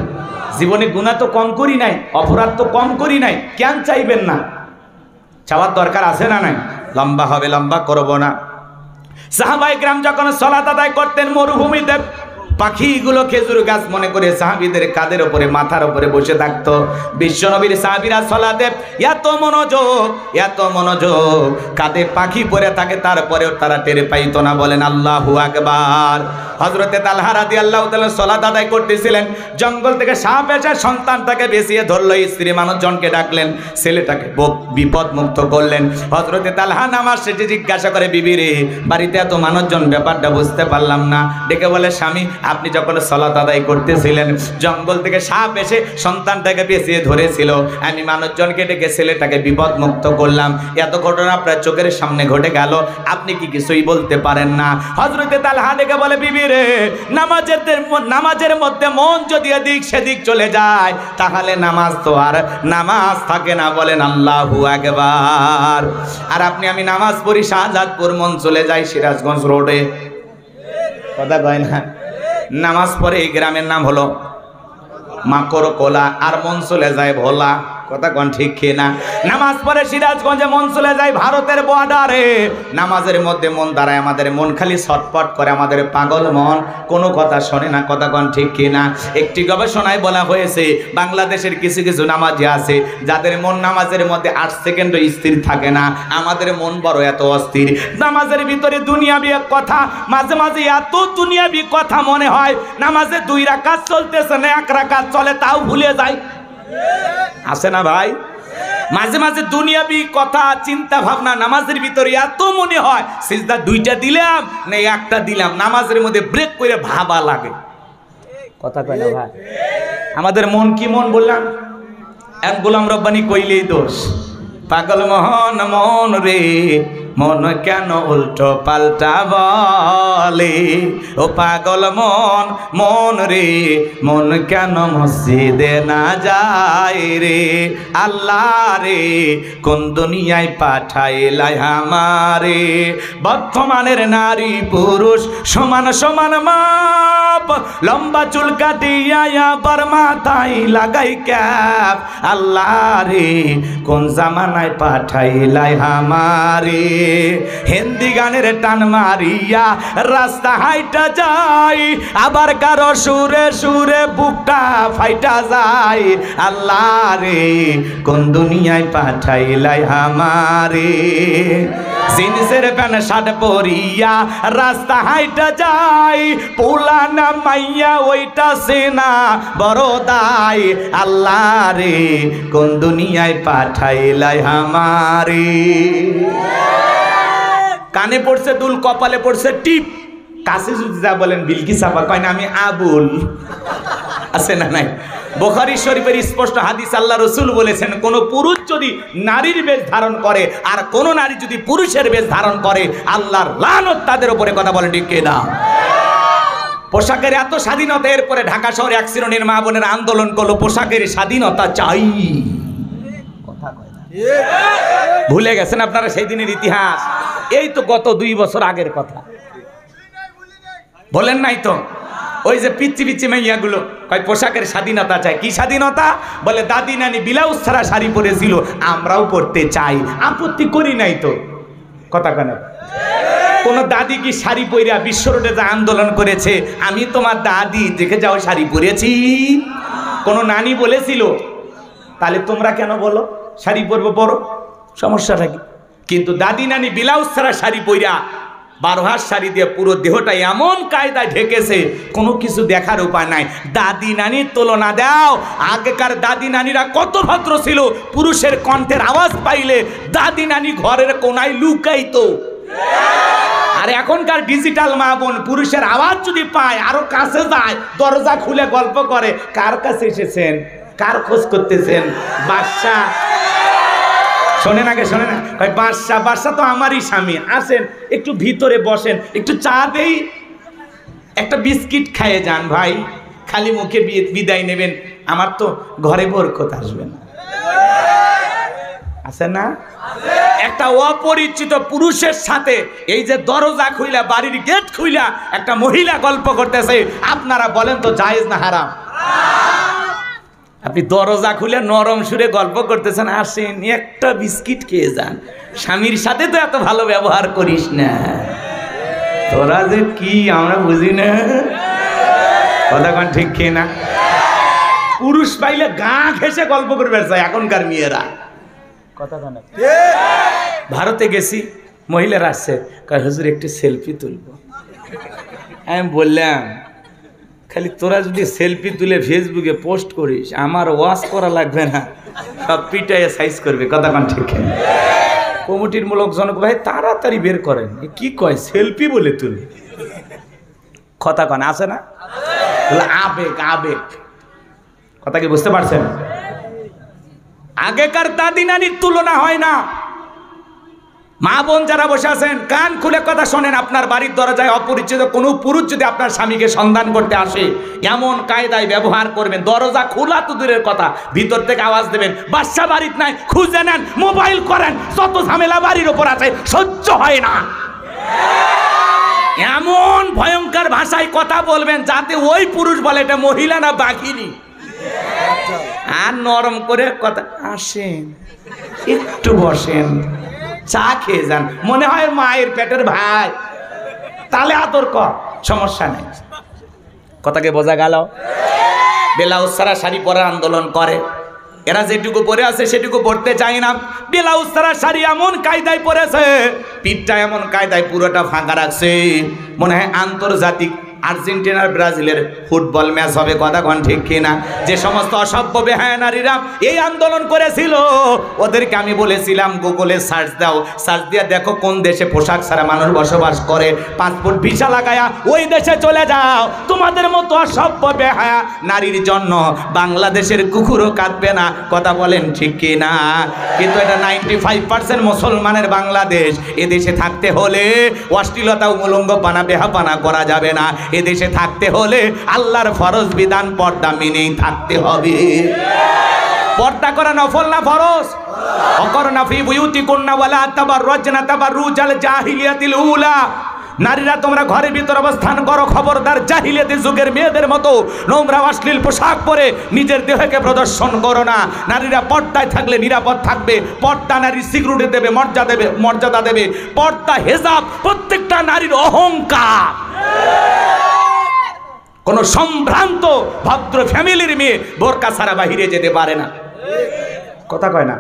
জীবনে গুনাহ তো কম করি নাই, অপরাধ তো কম করি নাই, কেন চাইবেন না? চাওয়ার দরকার আছে না নাই? লম্বা হবে, লম্বা করব না। সাহাবায়ে কেরাম যখন সালাত আদায় করতেন মরুভূমিতে, পাখিগুলো খেজুর গাছ মনে করে সাহাবীদের কাঁধের উপরে, মাথার উপরে বসে থাকতো। বিশ্বনবীর সাহাবীরা সালাতে এত মনোযোগ, এত মনোযোগ, কাঁধে পাখি পড়ে থাকে, তারপরেও তারা টের পাইতো না। বলেন আল্লাহু আকবার। হযরতে তালহা রাদিয়াল্লাহু তাআলা সালাত আদায় করতেছিলেন, জঙ্গল থেকে সাপ এসে সন্তানটাকে বেঁচিয়ে ধরলো। স্ত্রী মানুষজনকে ডাকলেন, ছেলেটাকে বিপদ মুক্ত করলেন। হযরতে তালহা নামাজ শেষে জিজ্ঞাসা করে, বিবি রে, বাড়িতে এত মানুষজন, ব্যাপারটা বুঝতে পারলাম না। ডেকে বলে, স্বামী আপনি যখন সালাত আদায় করতেছিলেন, জঙ্গল থেকে সাপ এসে সন্তানটাকে পেঁচিয়ে ধরেছিল, আমি মানুষজনকে ডেকে ছেলেটাকে বিপদ মুক্ত করলাম। এত ঘটনা আপনার চোখের সামনে ঘটে গেল, আপনি কি কিছুই বলতে পারেন না? হযরতে তালহা ডেকে বলে, বিবি রে, নামাজের মধ্যে মন যদি এদিক সেদিক চলে যায়, তাহলে নামাজ তো আর নামাজ থাকে না। বলেন আল্লাহু আকবার। আর আপনি আমি নামাজ পড়ি শাহজাদপুর, মন চলে যায় সিরাজগঞ্জ রোডে। কথা কয় না? নামাজ পড়ে এই গ্রামের নাম হলো মাকড়কোলা, আর মন চলে যায় ভোলা। কথা কোন ঠিক কিনা? নামাজ পড়ে সিরাজগঞ্জে, মন চলে যায় ভারতের বর্ডারে। নামাজের মধ্যে মন দাঁড়ায়, আমাদের মন খালি ছটপট করে, আমাদের পাগল মন, কোনো কথা শোনে না। কথা কোন ঠিক কিনা? একটি গবেষণায় বলা হয়েছে বাংলাদেশের কিছু কিছু নামাজি আছে যাদের মন নামাজের মধ্যে 8 সেকেন্ড স্থির থাকে না। আমাদের মন বড় এত অস্থির, নামাজের ভিতরে দুনিয়াবি এক কথা, মাঝে মাঝে এত দুনিয়াবি কথা মনে হয় নামাজে 2 রাকাত চলতেছে না, 1 রাকাত চলে, তাও ভুলে যায়। আছে না ভাই? মাঝে মাঝে দুনিয়াবি কথা, চিন্তা ভাবনা নামাজের ভিতরে এত মনে হয় সিজদা 2টা দিলাম না 1টা দিলাম, নামাজের মধ্যে ব্রেক করে ভাবা লাগে। কথা কয় না ভাই? আমাদের মন কি মন বললাম? এক গোলাম রব্বানি কইলেই দোষ। পাগল মোহন মন রে, মন কেন উল্টো পাল্টা বলে? ও পাগল মন মন রে, মন কেন মসজিদে না যায় রে? আল্লাহ রে, কোন দুনিয়ায় পাঠাইলাই আমারে? বর্তমানের নারী পুরুষ সমান সমান মাপ, লম্বা চুল কাটিয়া আবার মাথায় লাগাই ক্যাপ। আল্লাহ রে, কোন জামানায় পাঠাইলাই আমারে? হিন্দি গানের টান মারিয়া রাস্তা হাইটা যায়, আবার কারো সুরে সুরে বুকটা ফাইটা যায়। আল্লাহ রে, কোন দুনিয়ায় পাঠাইলাই আমারে? জিন্সের প্যান্ট শার্ট পরিয়া রাস্তা হাইটা যায়, পোলা না মাইয়া ওইটা সেনা বড় দায়। আল্লাহ রে, কোন দুনিয়ায় পাঠাইলাই আমারে? কানে পড়ছে দুল, কপালে পড়ছে টিপ, কাছে যদি যা বলেন বিলকিস আপা, কয় না আমি আবুল। আছে না নাই? বুখারী শরীফের স্পষ্ট হাদিস, আল্লাহ রাসূল বলেছেন, কোন পুরুষ যদি নারীর বেশ ধারণ করে আর কোন নারী যদি পুরুষের বেশ ধারণ করে, আল্লাহর লানত তাদের উপরে। কথা বলেন ঠিক কিনা? পোশাকের এত স্বাধীনতা, এরপরে ঢাকা শহরে এক শ্রেণীর মা বোনের আন্দোলন করলো পোশাকের স্বাধীনতা চাই। ভুলে গেছেন আপনারা সেই দিনের ইতিহাস? এই তো গত 2 বছর আগের কথা, বলেন নাই তো? ওই যে পিচ্ছি পিচ্ছি মেয়েগুলো কয় পোশাকের স্বাধীনতা চাই। কি স্বাধীনতা? বলে দাদি নানি ব্লাউজ ছাড়া শাড়ি পরেছিল, আমরাও পরতে চাই, আপত্তি করি নাই তো। কথা কেন? কোন দাদি কি শাড়ি পরিয়া বিশ্ব রোডে যা আন্দোলন করেছে আমি তোমার দাদি দেখে যাও শাড়ি পরেছি? কোন নানি বলেছিল? তাহলে তোমরা কেন বলো শাড়ি পরবো, পরো, সমস্যাটা কি? কিন্তু দাদি নানি ব্লাউজ ছাড়া শাড়ি পরিয়া 12 হাত শাড়ি দিয়ে পুরো দেহটা এমন কায়দায় ঢেকেছে কোনো কিছু দেখার উপায় নাই। দাদি নানির তুলনা দাও। আগেকার দাদি নানিরা কত ভদ্র ছিল, পুরুষের কণ্ঠের আওয়াজ পাইলে দাদি নানি ঘরের কোনায় লুকাইতো। আর এখনকার ডিজিটাল মা বোন পুরুষের আওয়াজ যদি পায় আরো কাছে যায়, দরজা খুলে গল্প করে, কার কাছে এসেছেন, কার খোঁজ করতেছেন? বাদশা, শোনেন আগে, শোনেন না, বাদশা, বাদশা তো আমারই স্বামী, আসেন একটু ভিতরে বসেন, একটু চা দেই, একটা বিস্কিট খাইয়ে যান ভাই, খালি মুখে বিদায় নেবেন, আমার তো ঘরে বরকত আসবে না। আছে না? একটা অপরিচিত পুরুষের সাথে এই যে দরজা খুইলা, বাড়ির গেট খুইলা একটা মহিলা গল্প করতেছে, আপনারা বলেন তো জায়েজ না হারাম? আপনি দরজা খুলে নরম সুরে গল্প করতেছেন, আসেন একটা বিস্কিট খেয়ে যান, স্বামীর সাথে তো এত ভালো ব্যবহার করিস না, তোরা যে কি আমরা বুঝি না। কথা কন ঠিক খেয়ে না? পুরুষ পাইলে গা ঘেঁষে গল্প করবে এখনকার মেয়েরা। কথা কন? ভারতে গেছি, মহিলারা আসছে, কয় হুজুর একটু সেলফি তুলবো। আমি বললাম খালি তোরা যদি সেলফি তুলে ফেসবুকে পোস্ট করিস আমার ওয়াশ করা লাগবে না, সব পিটাইয়ে সাইজ করবে। কথা কন ঠিক? কমিটির মূলক জনক ভাই তাড়াতাড়ি বের করেন, কি কয় সেলফি বলে তুলে। কথা কন আছে না? আবেগ, আবেগ। কথা কি বুঝতে পারছেন? আগেকার দাদি নানির তুলনা হয় না। মা বোন যারা বসে আছেন কান খুলে কথা শোনেন, আপনার বাড়ির দরজায় অপরিচিত কোনো পুরুষ যদি আপনার স্বামীকে সন্ধান করতে আসে এমন কায়দায় ব্যবহার করবেন, দরজা খোলা তো দূরের কথা, ভিতর থেকে আওয়াজ দেবেন, বাদশা বাড়িতে নাই, খুঁজে নেন, মোবাইল করেন, যত ঝামেলা বাড়ির ওপর আছে, সহ্য হয় না। এমন ভয়ঙ্কর ভাষায় কথা বলবেন যাতে ওই পুরুষ বলে এটা মহিলা না বাঘিনী। আর নরম করে কথা, আসেন একটু বসেন, চা খেয়ে যান, মনে হয় মায়ের পেটের ভাই, তাহলে আদর কর, সমস্যা নেই। কথাকে বোঝা গেল? ব্লাউজ ছাড়া শাড়ি পরার আন্দোলন করে, এরা যেটুকু পরে আছে সেটুকু পড়তে চায় না। ব্লাউজ ছাড়া শাড়ি এমন কায়দায় পরেছে, পিঠটা এমন কায়দায় পুরোটা ফাঁকা রাখছে, মনে হয় আন্তর্জাতিক আর্জেন্টিনার ব্রাজিলের ফুটবল ম্যাচ হবে। কথা কন ঠিক কিনা? যে সমস্ত অসভ্য বেহায়া নারীরা এই আন্দোলন করেছিল ওদেরকে আমি বলেছিলাম গুগলে সার্চ দাও, সার্চ দিয়ে দেখো কোন দেশে পোশাক ছাড়া মানুষ বসবাস করে, পাসপোর্ট ভিসা লাগায়া ওই দেশে চলে যাও। তোমাদের মতো অসভ্য বেহায়া নারীর জন্য বাংলাদেশের কুকুরও কাঁদবে না। কথা বলেন ঠিক কিনা? কিন্তু এটা 95% মুসলমানের বাংলাদেশ। এদেশে থাকতে হলে অশ্লীলতা উলঙ্গপানা বেহাপানা করা যাবে না। এদেশে থাকতে হলে আল্লাহর ফরজ বিধান পর্দা মেনেই থাকতে হবে। পর্দা করা নফল না ফরজ? অকরনা ফি বুয়ুতিকুন্না ওয়ালা তাবাররাজনা তাবাররুজাল জাহিলিয়াতিল উলা। নারীরা তোমরা ঘরের ভিতর অবস্থান করো, খবরদার জাহিলিয়াতি যুগের মেয়েদের মতো নোংরা অশ্লীল পোশাক পরে নিজের দেহকে প্রদর্শন করো না। নারীরা পর্দায় থাকলে নিরাপদ থাকবে। পর্দা নারী সিকিউরিটি দেবে, মর্যাদা দেবে। পর্দা হেজাব প্রত্যেকটা নারীর অহংকার। কোন সম্ভ্রান্ত ভদ্র ফ্যামিলির মেয়ে বোরকা ছাড়া বাহিরে যেতে পারে না। কথা কয় না?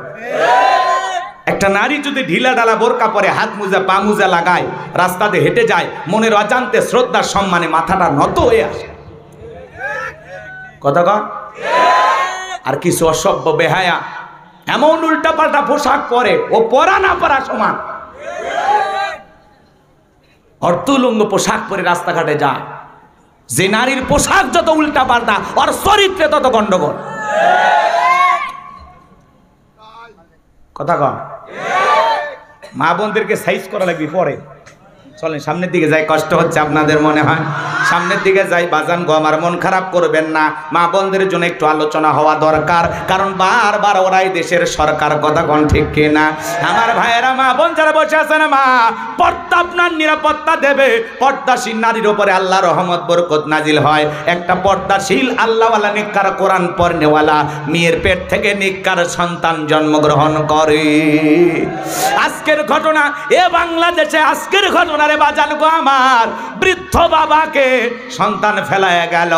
একটা নারী যদি ঢিলা ঢালা বোরকা পরে, হাত মোজা পা মোজা লাগায়, রাস্তাতে হেঁটে যায়, মনের অজান্তে শ্রদ্ধার সম্মানে মাথাটা নত হয়ে আসে। কথা কয়? আর কিছু অসভ্য বেহায়া এমন উল্টা পাল্টা পোশাক পরে, ও পরা না পরা সমান, অর্ধউলঙ্গ পোশাক পরে রাস্তাঘাটে যায়। যে নারীর পোশাক যত উল্টা পাল্টা, ওর চরিত্রে তত গন্ডগোল। কথা কন? মা বোনদেরকে সাইজ করা লাগবে, পরে চলেন সামনের দিকে যাই, কষ্ট হচ্ছে আপনাদের মনে হয়, সামনের দিকে যাই। বাজান গো, আমার মন খারাপ করবেন না, মা বোনদের জন্য একটু আলোচনা হওয়া দরকার, কারণ বারবার ওরাই দেশের সরকার, কথা কোন ঠিক কিনা? আমার ভাইয়েরা, মা বোন যারা বসে আছেন, মা পর্দা আপনার নিরাপত্তা দেবে। পর্দাশীল নারীর উপরে আল্লাহ রহমত বরকত নাজিল হয়। একটা পর্দাশীল আল্লাহওয়ালা নেককার কোরআন পড়নেওয়ালা মেয়ের পেট থেকে নেককার সন্তান জন্মগ্রহণ করে। আজকের ঘটনা এ বাংলাদেশে, আজকের ঘটনা রে বাজান গো আমার, বৃদ্ধ বাবাকে সন্তান ফেলায় গেল,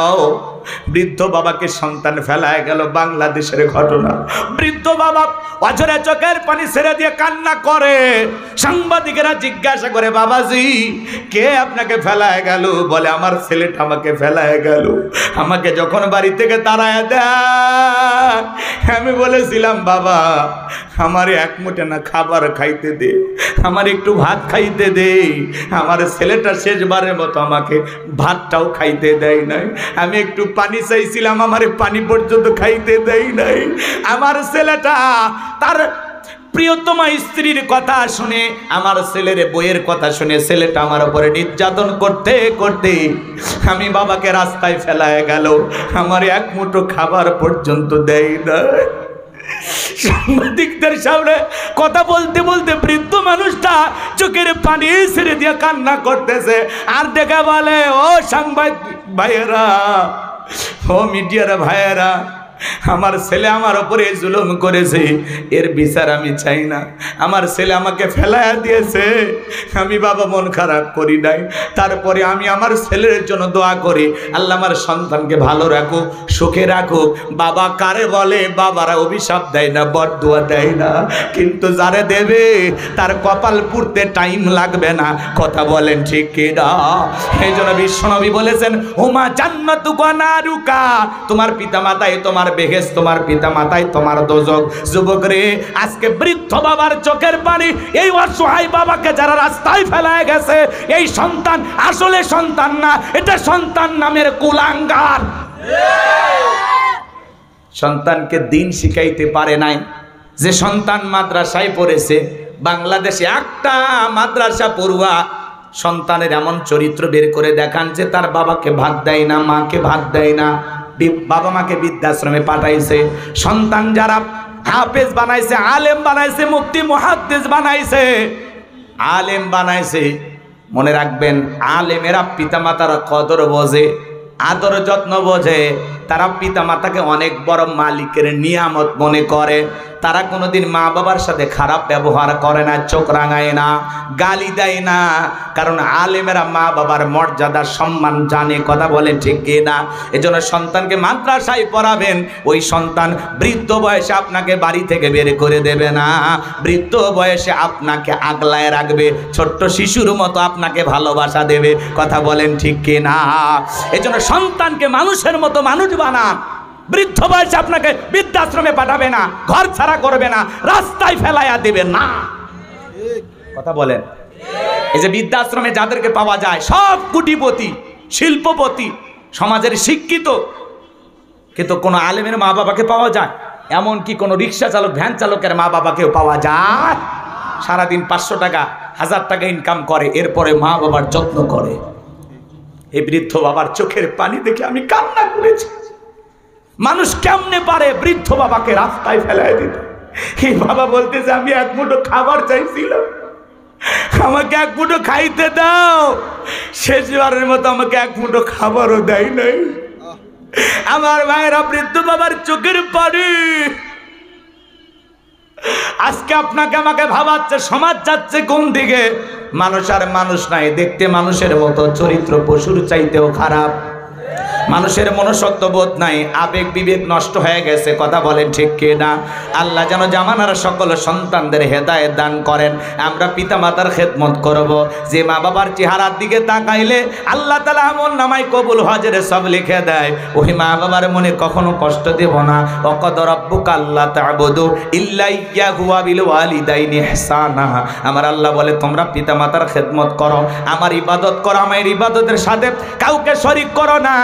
বৃদ্ধ বাবাকে সন্তান ফেলায় গেল, বাংলাদেশের ঘটনা। বৃদ্ধ বাবা অঝরে চোখের পানি ছেড়ে দিয়ে কান্না করে। সাংবাদিকেরা জিজ্ঞাসা করে, বাবাজি কে আপনাকে ফেলায় গেল? বলে, আমার ছেলেটা আমাকে ফেলায় গেল, আমাকে যখন বাড়ি থেকে তাড়ায় দেয়, আমি বলেছিলাম বাবা আমার এক মুঠে না খাবার খাইতে দে, আমার একটু ভাত খাইতে দে। আমার ছেলেটা শেষবারের মতো আমাকে ভাতটাও খাইতে দেয় নাই। আমি একটু পানি চাইছিলাম, আমার পানি পর্যন্ত খাইতে দেয় নাই। আমার ছেলেটা তার প্রিয়তমা স্ত্রীর কথা শুনে, আমার ছেলের বইয়ের কথা শুনে ছেলেটা আমার উপরে নির্যাতন করতে করতে আমি বাবাকে রাস্তায় ফেলায় গেল, আমার এক মুঠো খাবার পর্যন্ত দেয় না। সাংবাদিকদের সামনে কথা বলতে বলতে বৃদ্ধ মানুষটা চোখের পানি ছেড়ে দিয়ে কান্না করতেছে, আর দেখে বলে, ও সাংবাদিক ভাইয়েরা, ও মিডিয়ার ভাইয়েরা, আমার ছেলে আমার উপরে জুলুম করেছে, এর বিচার আমি চাই না। আমার ছেলে আমাকে ফেলাইয়া দিয়েছে, আমি বাবা মন খারাপ করি নাই। তারপরে আমি আমার ছেলের জন্য দোয়া করি, আল্লাহ আমার সন্তানকে ভালো রাখুক, সুখে রাখুক। বাবা কারে বলে? বাবারা অভিশাপ দেয় না, বরদুয়া দেয় না, কিন্তু যারে দেবে তার কপাল পুড়তে টাইম লাগবে না, কথা বলেন ঠিক কি না? এই জন্য বিশ্বনবী বলেছেন, হুমা জান্নাতুকা নারুকা, তোমার পিতা মাতাই তোমার বেহেশত, তোমার পিতা মাতাই তোমার দোজখ। যুবক রে, আজকে বৃদ্ধ বাবার চোখের পানি, এই অসহায় বাবাকে যারা রাস্তায় ফেলায় গেছে, এই সন্তান আসলে সন্তান না, এটা সন্তান নামের কুলাঙ্গার। সন্তানকে দিন শিখাইতে পারে নাই, যে সন্তান মাদ্রাসায় পড়েছে। বাংলাদেশে একটা মাদ্রাসা পড়ুয়া সন্তানের এমন চরিত্র বের করে দেখান যে তার বাবাকে ভাত দেয় না, মাকে ভাত দেয় না, বাবা মাকে বৃদ্ধাশ্রমে পাঠাইছে। সন্তান যারা হাফেজ বানাইছে, আলেম বানাইছে, মুফতি মুহাদ্দিস বানাইছে, আলেম বানাইছে, মনে রাখবেন আলেমেরা পিতামাতার কদর বোঝে, আদর যত্ন বোঝে। তারা পিতামাতাকে অনেক বড় মালিকের নিয়ামত মনে করে। তারা কোনোদিন মা বাবার সাথে খারাপ ব্যবহার করে না, চোখ রাঙায় না, গালি দেয় না, কারণ আলেমেরা মা বাবার মর্যাদা সম্মান জানে, কথা বলেন ঠিক কি না? এজন্য সন্তানকে মাদ্রাসায় পড়াবেন, ওই সন্তান বৃদ্ধ বয়সে আপনাকে বাড়ি থেকে বের করে দেবে না, বৃদ্ধ বয়সে আপনাকে আগলায় রাখবে, ছোট্ট শিশুর মতো আপনাকে ভালোবাসা দেবে, কথা বলেন ঠিক কি না? এজন্য সন্তানকে মানুষের মতো মানুষ বানান। বৃদ্ধ বয়সে আপনাকে বৃদ্ধাশ্রমে পাঠাবে না, ঘর ছাড়া করবে না, রাস্তায় ফেলাইয়া দেবে না, কথা বলেন। এই যে বৃদ্ধাশ্রমে যাদেরকে পাওয়া যায় সব কোটিপতি, শিল্পপতি, সমাজের শিক্ষিত, কিন্তু কোনো আলেমের মা বাবাকে পাওয়া যায়? এমনকি কোনো রিক্সা চালক, ভ্যান চালকের মা বাবাকেও পাওয়া যায়? সারাদিন 500 টাকা 1000 টাকা ইনকাম করে, এরপরে মা বাবার যত্ন করে। এই বৃদ্ধ বাবার চোখের পানি দেখে আমি কান্না করেছি। মানুষ কেমনে পারে বৃদ্ধ বাবাকে রাস্তায় ফেলায় দিতে? এই বাবা বলতেছে, আমি এক মুঠো খাবার চাইছিলাম, আমাকে এক মুঠো খাইতে দাও। শেষবারের মতো আমাকে এক মুঠো খাবারও দেয় নাই। আমার ভাইয়েরা, বৃদ্ধ বাবার চোখের পানি আজকে আপনাকে আমাকে ভাবাচ্ছে, সমাজ যাচ্ছে কোন দিকে? মানুষ আর মানুষ নাই, দেখতে মানুষের মতো, চরিত্র পশুর চাইতেও খারাপ। মানুষের মনুষ্যত্ববোধ নাই, আবেগ বিবেক নষ্ট হয়ে গেছে, কথা বলেন ঠিক কি না? আল্লাহ যেন জামানার সকল সন্তানদের হেদায়েত দান করেন। আমরা পিতা মাতার খেদমত করব, যে মা বাবার চেহারার দিকে তাকাইলে আল্লাহ তাআলা আমলনামায় কবুল হজের সব লিখে দেয়। ওই মা বাবার মনে কখনো কষ্ট দেব না। ওয়াকাদ রাব্বুকা আল্লা তা'বুদু ইল্লা ইয়্যাহু ওয়া বিল ওয়ালিদাইনি ইহসানা। আমার আল্লাহ বলে, তোমরা পিতা মাতার খেদমত করো, আমার ইবাদত করো, আমার ইবাদতের সাথে কাউকে শরীক করো না।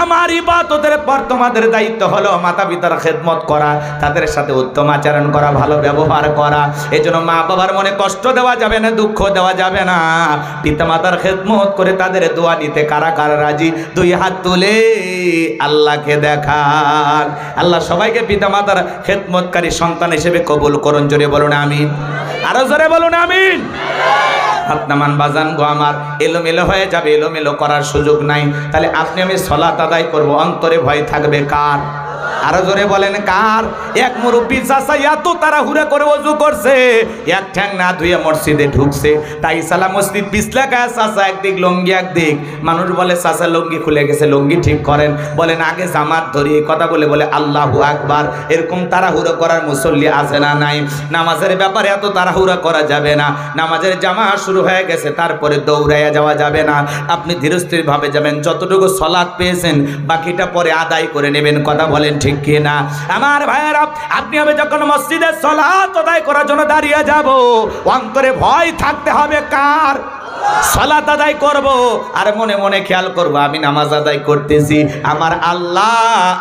আমার ইবাদতের পর তোমাদের দায়িত্ব হলো মাতা পিতার খেদমত করা, তাদের সাথে উত্তম আচরণ করা, ভালো ব্যবহার করা। এজন্য মা বাবার মনে কষ্ট দেওয়া যাবে না, দুঃখ দেওয়া যাবে না। পিতা মাতার খেদমত করে তাদের দোয়া নিতে কারা কারা রাজি? দুই হাত তুলে আল্লাহকে দেখান। আল্লাহ সবাইকে পিতা মাতার খেদমতকারী সন্তান হিসেবে কবুল করুন। জোরে বলুন আমিন, আরো জোরে বলুন আমিন। হাত নামান বাজান গো আমার, এলোমেলো হয়ে যাবে, এলোমেলো করার সুযোগ নাই। তাহলে আপনি আমি সালাত আদায় করব, অন্তরে ভয় থাকবে কার? আরো জোরে বলেন কার? এক মুরব্বী চাচা এত তাড়াহুড়া করে ওযু করছে, এক ঠ্যাং না ধুয়ে মসজিদে ঢুকছে। তাই সালা মসজিদ পিছলা গায়ে চাচা একদিক লঙ্গি একদিক। মানুষ বলে চাচা লঙ্গি খুলে গেছে, লঙ্গি ঠিক করেন। বলেন আগে জামাত ধরি, কথা বলে বলে আল্লাহু আকবার। এরকম তাড়াহুড়ো করার মুসল্লি আছে না নাই? নামাজের ব্যাপারে এত তাড়াহুড়া করা যাবে না। নামাজের জামাত শুরু হয়ে গেছে, তারপরে দৌড়াইয়া যাওয়া যাবে না। আপনি ধীরস্থির ভাবে যাবেন, যতটুকু সালাত পেয়েছেন বাকিটা পরে আদায় করে নেবেন। কথা বলেন ঠিক কি না? আমার ভাইয়েরা, আপনি আমি যখন মসজিদে সালাত আদায় করার জন্য দাঁড়িয়ে যাব, অন্তরে ভয় থাকতে হবে কার? সালাত আদায় করব আর মনে মনে খেয়াল করব আমি নামাজ আদায় করতেছি, আমার আল্লাহ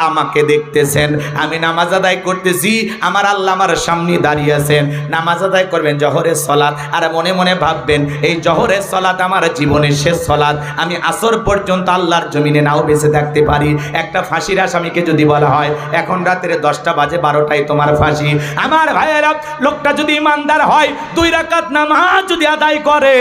আমাকে দেখতেছেন। আমি নামাজ আদায় করতেছি, আমার আল্লাহ আমার সামনে দাঁড়িয়ে আছেন। নামাজ আদায় করবেন জোহরের সালাত, আর মনে মনে ভাববেন এই জোহরের সালাত আমার জীবনের শেষ সালাত। আমি আসর পর্যন্ত আল্লাহর জমিনে নাও বেঁচে থাকতে পারি। একটা ফাঁসির আসামিকে যদি বলা হয় এখন রাতের 10টা বাজে 12টায় তোমার ফাঁসি, আমার ভাইয়েরা লোকটা যদি ইমানদার হয়, 2 রাকাত নামাজ যদি আদায় করে,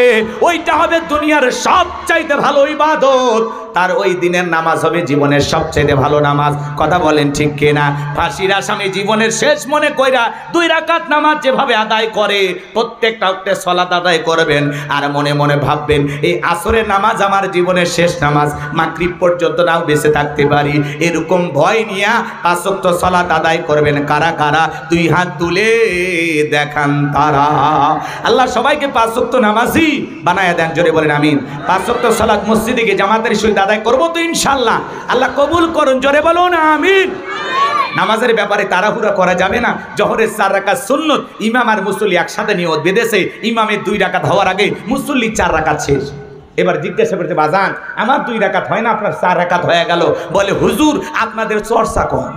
ওইটা হবে দুনিয়ার সবচাইতে ভালো ইবাদত। তার ওই দিনের নামাজ হবে জীবনের সবচাইতে ভালো নামাজ। কথা বলেন ঠিক কিনা? ফাঁসির আসামি জীবনের শেষ মনে কইরা 2 রাকাত নামাজ যেভাবে আদায় করে, প্রত্যেকটা ওয়াক্তে সালাত আদায় করবেন আর মনে মনে ভাববেন এই আসরের নামাজ আমার জীবনের শেষ নামাজ, মাগরিব পর্যন্ত নাও বেঁচে থাকতে পারি। এরকম ভয় নিয়ে 5 ওয়াক্ত সালাত আদায় করবেন। কারা কারা? 2 হাত তুলে দেখান তারা। আল্লাহ সবাইকে 5 ওয়াক্ত নামাজি বানায়া দেন। জোরে বলেন আমিন। 5 ওয়াক্ত সালাত মসজিদে গিয়ে জামাতের সহিত আদায় করবো তো ইনশাআল্লাহ। আল্লাহ কবুল করুন। জোরে বলুন আমিন। নামাজের ব্যাপারে তাড়াহুড়া করা যাবে না। জোহরের 4 রাকাত সুন্নত, ইমাম আর মুসল্লি একসাথে নিয়ত বেঁধেছে, ইমামের 2 রাকাত হওয়ার আগে মুসল্লি 4 রাকাত শেষ। এবার জিজ্ঞাসা করতে বাজান আমার 2 রাকাত হয় না, আপনার 4 রাকাত হয়ে গেল। বলে হুজুর আপনাদের চর্চা কম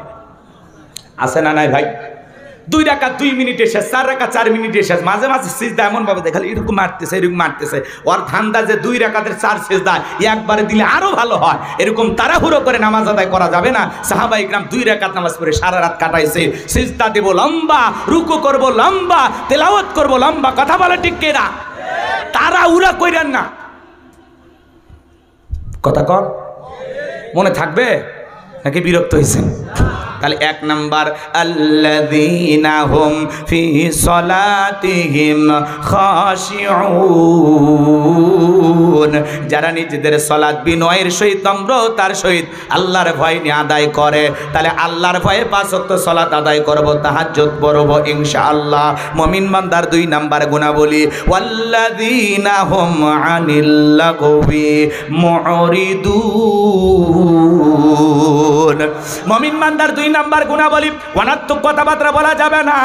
আছে না নাই ভাই? 2 রাকাত 2 মিনিটে শেষ, 4 রাকাত 4 মিনিটে শেষ। মাঝে মাঝে সিজদা এমন ভাবে দেখালে এরকম মারতেছে, এরকম মারতেছে। ওর ধান্দা যে 2 রাকাতের 4 সিজদা একবারে দিলে আরো ভালো হয়। এরকম তাড়াহুড়ো করে নামাজ আদায় করা যাবে না। সাহাবায়ে ইকরাম 2 রাকাত নামাজ পড়ে সারা রাত কাটাইছে। সিজদা দেব লম্বা, রুকু করব লম্বা, তেলাওয়াত করব লম্বা। কথা বলে ঠিক কিনা? তাড়াহুড়া কইরেন না। কথা কন মনে থাকবে নাকি বিরক্ত হইছেন? তাহলে 1 নাম্বার আল্লাযীনা হুম ফি সলাতিহিম খাশিউন, যারা নিজেদের সালাত বিনয়ের সহিত নম্রতার সহিত আল্লাহর ভয় নিয়ে আদায় করে। তাহলে আল্লাহর ভয়ে 5 ওয়াক্ত সালাত আদায় করব, তাহাজ্জুদ পড়ব ইনশাআল্লাহ। মুমিন বান্দার 2 নাম্বার গুণাবলী ওয়াল্লাযীনা হুম আনিল লাগবি মুরিদুন। মুমিন বান্দার 2 নাম্বার গুণাবলী অনাত্মক কথাবার্তা বলা যাবে না,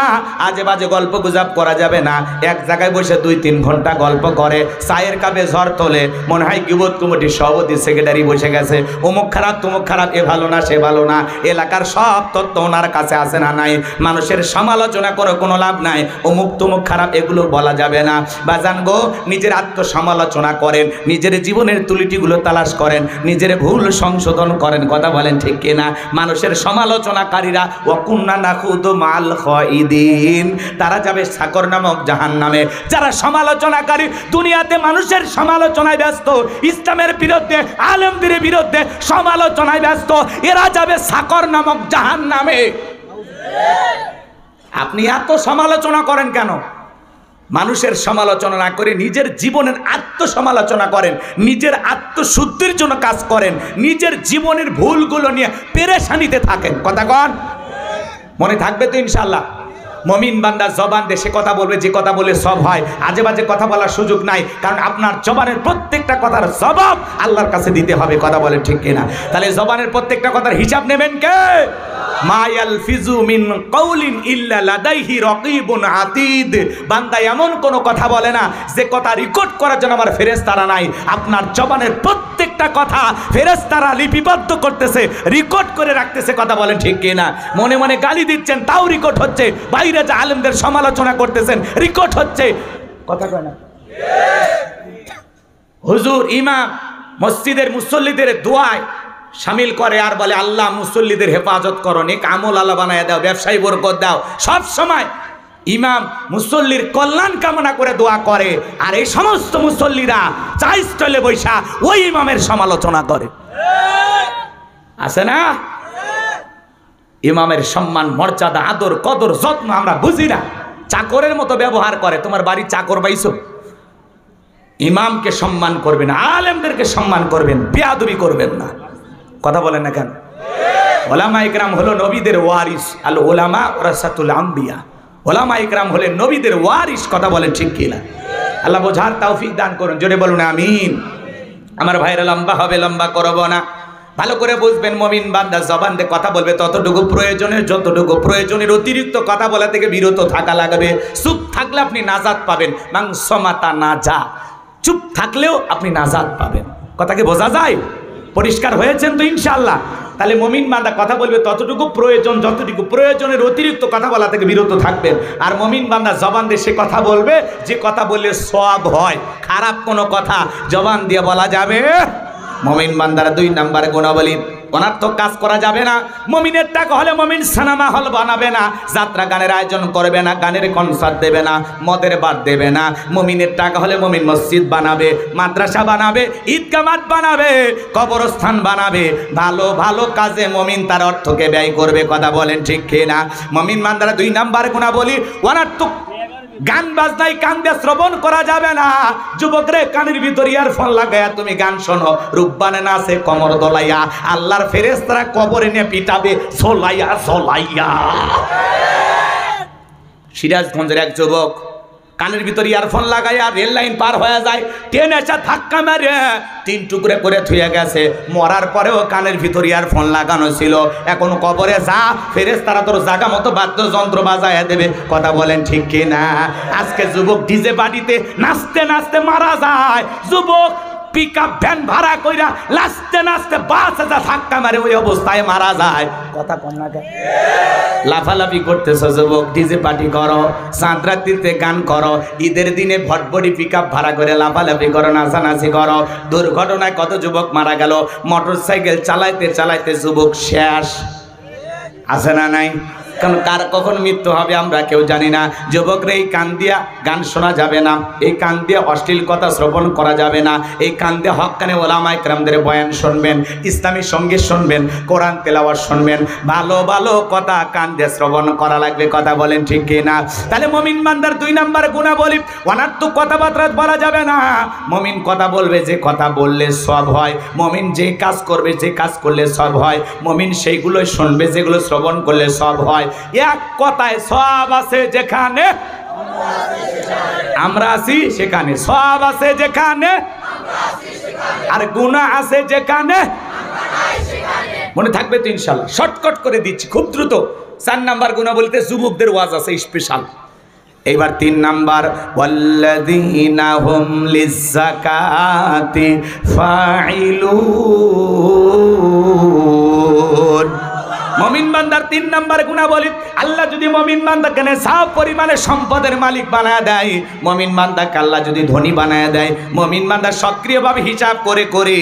আজে বাজে গল্প গুজব করা যাবে না। এক জায়গায় বসে 2-3 ঘন্টা গল্প করে, চায়ের কাপে ঝড় তোলে, মনে হয় গিবত কমিটির সভাপতি সেক্রেটারি বসে গেছে, অমুক খারাপ তমুক খারাপ, এ ভালো না সে ভালো না। এলাকার সব তথ্য ওনার কাছে আছে না নাই? মানুষের সমালোচনা করে কোনো লাভ নাই, অমুক তমুক খারাপ এগুলো বলা যাবে না। বাজান গো, নিজের আত্মসমালোচনা করেন, নিজের জীবনের ত্রুটিগুলো তালাশ করেন, নিজের ভুল সংশোধন করেন। কথা বলেন ঠিক কিনা? মানুষের সমালোচনাকারীরা ওয়াকুন্না নাখুদু মাল খাইদিন, তারা যাবে সাকর নামক জাহান্নামে। যারা সমালোচনাকারী, দুনিয়াতে মানুষের সমালোচনায় ব্যস্ত, ইসলামের বিরুদ্ধে আলেমদের বিরুদ্ধে সমালোচনায় ব্যস্ত, এরা যাবে সাকর নামক জাহান্নামে। আপনি এত সমালোচনা করেন কেন? মানুষের সমালোচনা না করে নিজের জীবনের আত্মসমালোচনা করেন, নিজের আত্মশুদ্ধির জন্য কাজ করেন, নিজের জীবনের ভুলগুলো নিয়ে পেরেশানিতে থাকেন। কথা কন মনে থাকবে তো ইনশাআল্লাহ? মুমিন বান্দা জবান দিয়ে সে কথা বলবে যে কথা বলে সব হয়, আজে বাজে কথা বলার সুযোগ নাই। কারণ আপনার জবানের প্রত্যেকটা কথার জবাব আল্লাহর কাছে দিতে হবে। কথা বলে ঠিক কিনা? তাহলে জবানের প্রত্যেকটা কথার হিসাব নেবেন কে? মা ইয়ালফিজু মিন কাউলিন ইল্লা লাদাইহি রাকিবুন আতীদ। বান্দা এমন কোন কথা বলে না যে কথা রেকর্ড করার জন্য আমার ফেরেশতারা নাই। আপনার জবানের প্রত্যেকটা কথা ফেরেশতারা লিপিবদ্ধ করতেছে, রেকর্ড করে রাখতেছে। কথা বলেন ঠিক কি না? মনে মনে গালি দিচ্ছেন, তাও রেকর্ড হচ্ছে। বাইরে যে আলেমদের সমালোচনা করতেছেন, রেকর্ড হচ্ছে। কথা কয় না? হুজুর ইমাম মসজিদের মুসল্লিদের দোয়ায় শামিল করে আর বলে, আল্লাহ মুসল্লিদের হেফাজত করো, নেক আমল আল্লাহ বানায় দাও, ব্যবসায়ী বরকত দাও। সব সময় ইমাম মুসল্লির কল্যাণ কামনা করে দোয়া করে, আর এই সমস্ত মুসল্লিরা চাই স্টলে বৈশা ওই ইমামের সমালোচনা করে। আছে না? ইমামের সম্মান, মর্যাদা, আদর, কদর, যত্ন আমরা বুঝি না, চাকরের মতো ব্যবহার করে। তোমার বাড়ি চাকর পাইছো? ইমামকে সম্মান করবেন, আলেমদেরকে সম্মান করবেন, বেয়াদবি করবেন না। কথা বলেন না কেন? ওলামা ইকরাম হলো নবীদের ওয়ারিস। আল ওলামা ওয়ারাসাতুল আম্বিয়া। ওলামা ইকরাম হলেন নবীদের ওয়ারিস। কথা বলেন ঠিক কি না? আল্লাহ বোঝার তৌফিক দান করুন। জোরে বলুন আমিন। আমার ভাইরা লম্বা হবে, লম্বা করব না। ভালো করে বুঝবেন, মুমিন বান্দা জবান দিয়ে কথা বলবে ততটুকু প্রয়োজনের, যতটুকু প্রয়োজনের অতিরিক্ত কথা বলা থেকে বিরত থাকা লাগবে। চুপ থাকলে আপনি নাজাত পাবেন। মাংসমাতা নাজা, চুপ থাকলেও আপনি নাজাত পাবেন। কথা কি বোঝা যায়? পরিষ্কার হয়েছেন তো ইনশাআল্লাহ? তাহলে মুমিন বান্দা কথা বলবে ততটুকু প্রয়োজন, যতটুকু প্রয়োজনের অতিরিক্ত কথা বলা থেকে বিরত থাকবেন। আর মুমিন বান্দা জবান দিয়ে সে কথা বলবে যে কথা বললে সওয়াব হয়। খারাপ কোনো কথা জবান দিয়ে বলা যাবে। মুমিন বান্দারা 2 নাম্বার গুণাবলী, অনার্থক কাজ করা যাবে না। মুমিনের টাকা হলে মুমিন সিনেমা হল বানাবে না, যাত্রা গানের আয়োজন করবে না, গানের কনসার্ট দেবে না, মদের বার দেবে না। মুমিনের টাকা হলে মুমিন মসজিদ বানাবে, মাদ্রাসা বানাবে, ঈদগাহ মাঠ বানাবে, কবরস্থান বানাবে। ভালো ভালো কাজে মুমিন তার অর্থকে ব্যয় করবে। কথা বলেন ঠিক কি না? মুমিন বান্দারা 2 নাম্বার গুণাবলী, অনার্থক গান বাজনায় কান দিয়ে শ্রবণ করা যাবে না। যুবকরে কানের ভিতর ইয়ারফোন লাগায়া তুমি গান শোনো, রূপবানে নাচে কমর দোলাইয়া, আল্লাহর ফেরেশতারা কবরে নিয়ে পিটাবে ঝোলাইয়া ঝোলাইয়া। সিরাজগঞ্জের এক যুবক কানের ভিতর ইয়ারফোন লাগাইয়া রেল লাইন পার হয়ে যায়, ট্রেন এসে ধাক্কা মেরে 3 টুকরে করে থুয়ে গেছে। মরার পরেও কানের ভিতর ইয়ারফোন লাগানো ছিল। এখন কবরে যা, ফেরেশতারা তোর জায়গা মতো বাদ্যযন্ত্র বাজায় দেবে। কথা বলেন ঠিক কি না? আজকে যুবক ডিজে বাড়িতে নাচতে নাচতে মারা যায়। যুবক পিকআপ ভ্যান ভাড়া কইরা নাচতে নাচতে বাসে যা ধাক্কা মারে ওই অবস্থায় মারা যায়। কথা কম না কেন? লাফালাফি করতেছ যুবক, ডিজে পার্টি করো, চাঁদরাত্রিতে গান করো, ঈদের দিনে ভটভটি পিকআপ ভাড়া করে লাফালাফি করো, নাচানাচি করো। দুর্ঘটনায় কত যুবক মারা গেল। মোটরসাইকেল চালাইতে চালাইতে যুবক শেষ। আছে না নাই? কারণ কার কখন মৃত্যু হবে আমরা কেউ জানি না। যুবকরা এই কান দিয়া গান শোনা যাবে না, এই কান দিয়ে অশ্লীল কথা শ্রবণ করা যাবে না, এই কান দিয়ে হক্কানে ওলামা ইকরামদের বয়ান শুনবেন, ইসলামী সঙ্গীত শুনবেন, কোরআন তেলাওয়াত শুনবেন। ভালো ভালো কথা কান দিয়ে শ্রবণ করা লাগবে। কথা বলেন ঠিক কি না? তাহলে মুমিন বান্দার 2 নাম্বার গুণাবলী, অনার্থক কথাবার্তা বলা যাবে না। মুমিন কথা বলবে যে কথা বললে সওয়াব হয়। মুমিন যে কাজ করবে, যে কাজ করলে সওয়াব হয়। মুমিন সেইগুলোই শুনবে যেগুলো শ্রবণ করলে সওয়াব হয়। এক কথায় সওয়াব আছে যেখানে আমরা আছি সেখানে, সওয়াব আছে যেখানে আর গুনাহ আছে যেখানে। মনে থাকবে তো ইনশাআল্লাহ? শর্টকাট করে দিচ্ছি খুব দ্রুত। 4 নাম্বার গুনাহ বলতে যুবকদের ওয়াজ আছে স্পেশাল। এইবার 3 নাম্বার, ওয়াল্লাযীনা হুম লিয-যাকাতি ফাইলুন। মুমিন বান্দার 3 নাম্বার গুণাবলী, আল্লাহ যদি মুমিন বান্দাকে নেশাব পরিমাণে সম্পদের মালিক বানায় দেয়, মুমিন বান্দাকে আল্লাহ যদি ধনী বানায় দেয়, মুমিন বান্দা সক্রিয়ভাবে হিসাব করে করে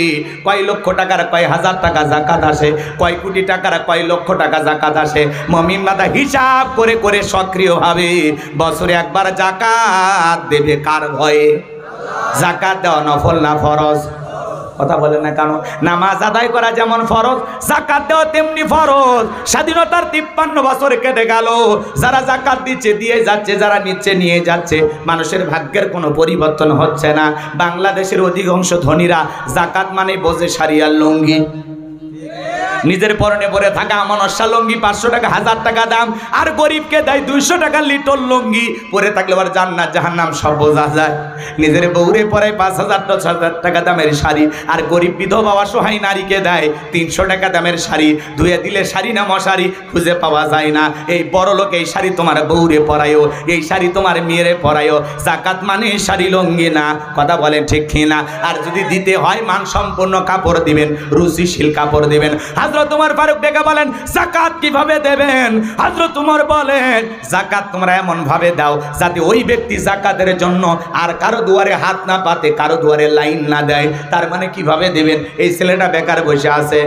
কয় লক্ষ টাকার কয় হাজার টাকা যাকাত আসে, কয় কোটি টাকার কয় লক্ষ টাকা যাকাত আসে, মুমিন বান্দা হিসাব করে করে সক্রিয়ভাবে বছরে একবার যাকাত দেবে। কার ভয়ে? যাকাত দেওয়া নফল না ফরজ? কথা বলেন না কেন? নামাজ আদায় করা যেমন ফরজ, যাকাত দেওয়া তেমনি ফরজ। স্বাধীনতার 53 বছর কেটে গেল, যারা যাকাত দিচ্ছে দিয়ে যাচ্ছে, যারা নিচ্ছে নিয়ে যাচ্ছে, মানুষের ভাগ্যের কোনো পরিবর্তন হচ্ছে না। বাংলাদেশের অধিকাংশ ধনীরা যাকাত মানে বোঝে শাড়ি আর লুঙ্গি। নিজের পরনে পরে থাকা মনস্যা লুঙ্গি 500 টাকা 1000 টাকা দাম, আর গরিবকে দেয় 200 টাকা লিটল লুঙ্গি, পরে থাকলে আবার জান্নাত জাহান্নাম সব বোঝা যায়। নিজের বউরে পরে 5000 টাকা দামের শাড়ি, আর গরিব বিধবা অসহায় নারীকে দেয় 300 টাকা দামের শাড়ি। ধুয়ে দিলে শাড়ি না মশারি খুঁজে পাওয়া যায় না। এই বড় লোক এই শাড়ি তোমার বউরে পরায়ও, এই শাড়ি তোমার মেয়েরে পরায়ও। যাকাত মানে শাড়ি লুঙ্গি না, কথা বলেন ঠিক কিনা? আর যদি দিতে হয় মান সম্পন্ন কাপড় দিবেন, রুচিশীল কাপড় দিবেন। হযরত ওমর ফারুক ডেকে বলেন যাকাত কিভাবে দেবেন? হযরত ওমর বলেন যাকাত তোমরা এমন ভাবে দাও যাতে ওই ব্যক্তি যাকাতের জন্য আর কারো দুয়ারে হাত না পাতে, কারো দুয়ারে লাইন না দেয়। তার মানে কিভাবে দেবেন? এই ছেলেটা বেকার বসে আছে,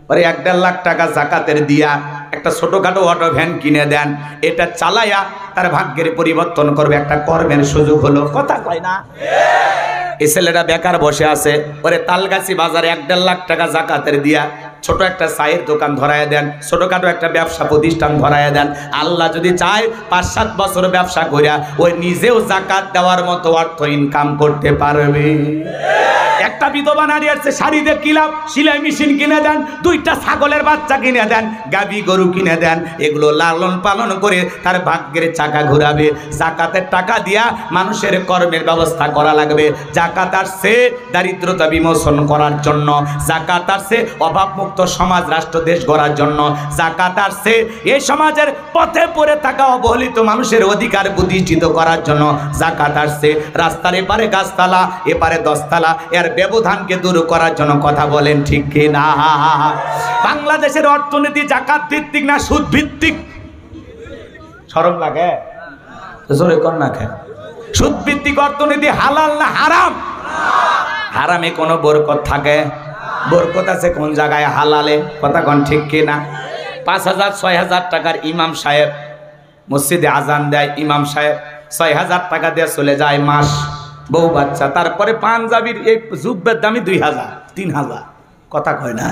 পরে 1.5 লাখ টাকা যাকাতের দিয়া একটা ছোটখাটো অটো ভ্যান কিনে দেন, এটা চালায়া তার ভাগ্যের পরিবর্তন করবে, একটা কর্মের সুযোগ হলো। কথা কয় না? এই ছেলেটা বেকার বসে আছে, পরে তালগাছি বাজারে 1.5 লাখ টাকা যাকাতের দিয়া ছোট একটা চায়ের দোকান ধরায় দেন, ছোটখাটো একটা ব্যবসা প্রতিষ্ঠান ধরায় দেন। আল্লাহ যদি চায় 5-7 বছর ব্যবসা করিয়া ওই নিজেও যাকাত দেওয়ার মতো অর্থ ইনকাম করতে পারবে। একটা বিধবা নারী আছে, শাড়ি দিয়ে কিলাম, সেলাই মেশিন কিনে দেন, 2টা ছাগলের বাচ্চা কিনে দেন, গাভী গরু কিনে দেন, এগুলো লালন পালন করে তার ভাগ্যের চাকা ঘুরাবে। যাকাতের টাকা দিয়া মানুষের কর্মের ব্যবস্থা করা লাগবে। যাকাত আসছে দারিদ্রতা বিমোচন করার জন্য, যাকাত আসছে অভাবমুক্ত সমাজ রাষ্ট্র দেশ গড়ার জন্য, যাকাত আসছে এই সমাজের পথে পড়ে থাকা অবহেলিত মানুষের অধিকার প্রতিষ্ঠিত করার জন্য, যাকাত আসছে রাস্তার এপারে গাছতলা এপারে 10 তলা এর ব্যবধানকে দূর করার জন্য। কথা বলেন ঠিক কি না? বাংলাদেশের অর্থনীতি যাকাত ভিত্তিক না সুদ ভিত্তিক? শরম লাগে? জোরে কর না কেন? সুদ ভিত্তিক অর্থনীতি হালাল না হারাম? হারামে কোনো বরকত থাকে? বরকত আছে কোন জায়গায়? হালালে। কথা কোন ঠিক কি না? 5000-6000 টাকার ইমাম সাহেব মসজিদে আজান দেয়, ইমাম সাহেব 6000 টাকা দিয়ে চলে যায় মাস, বউ বাচ্চা, তারপরে পাঞ্জাবির এই জুব্বের দামি 2000-3000। কথা কয় না?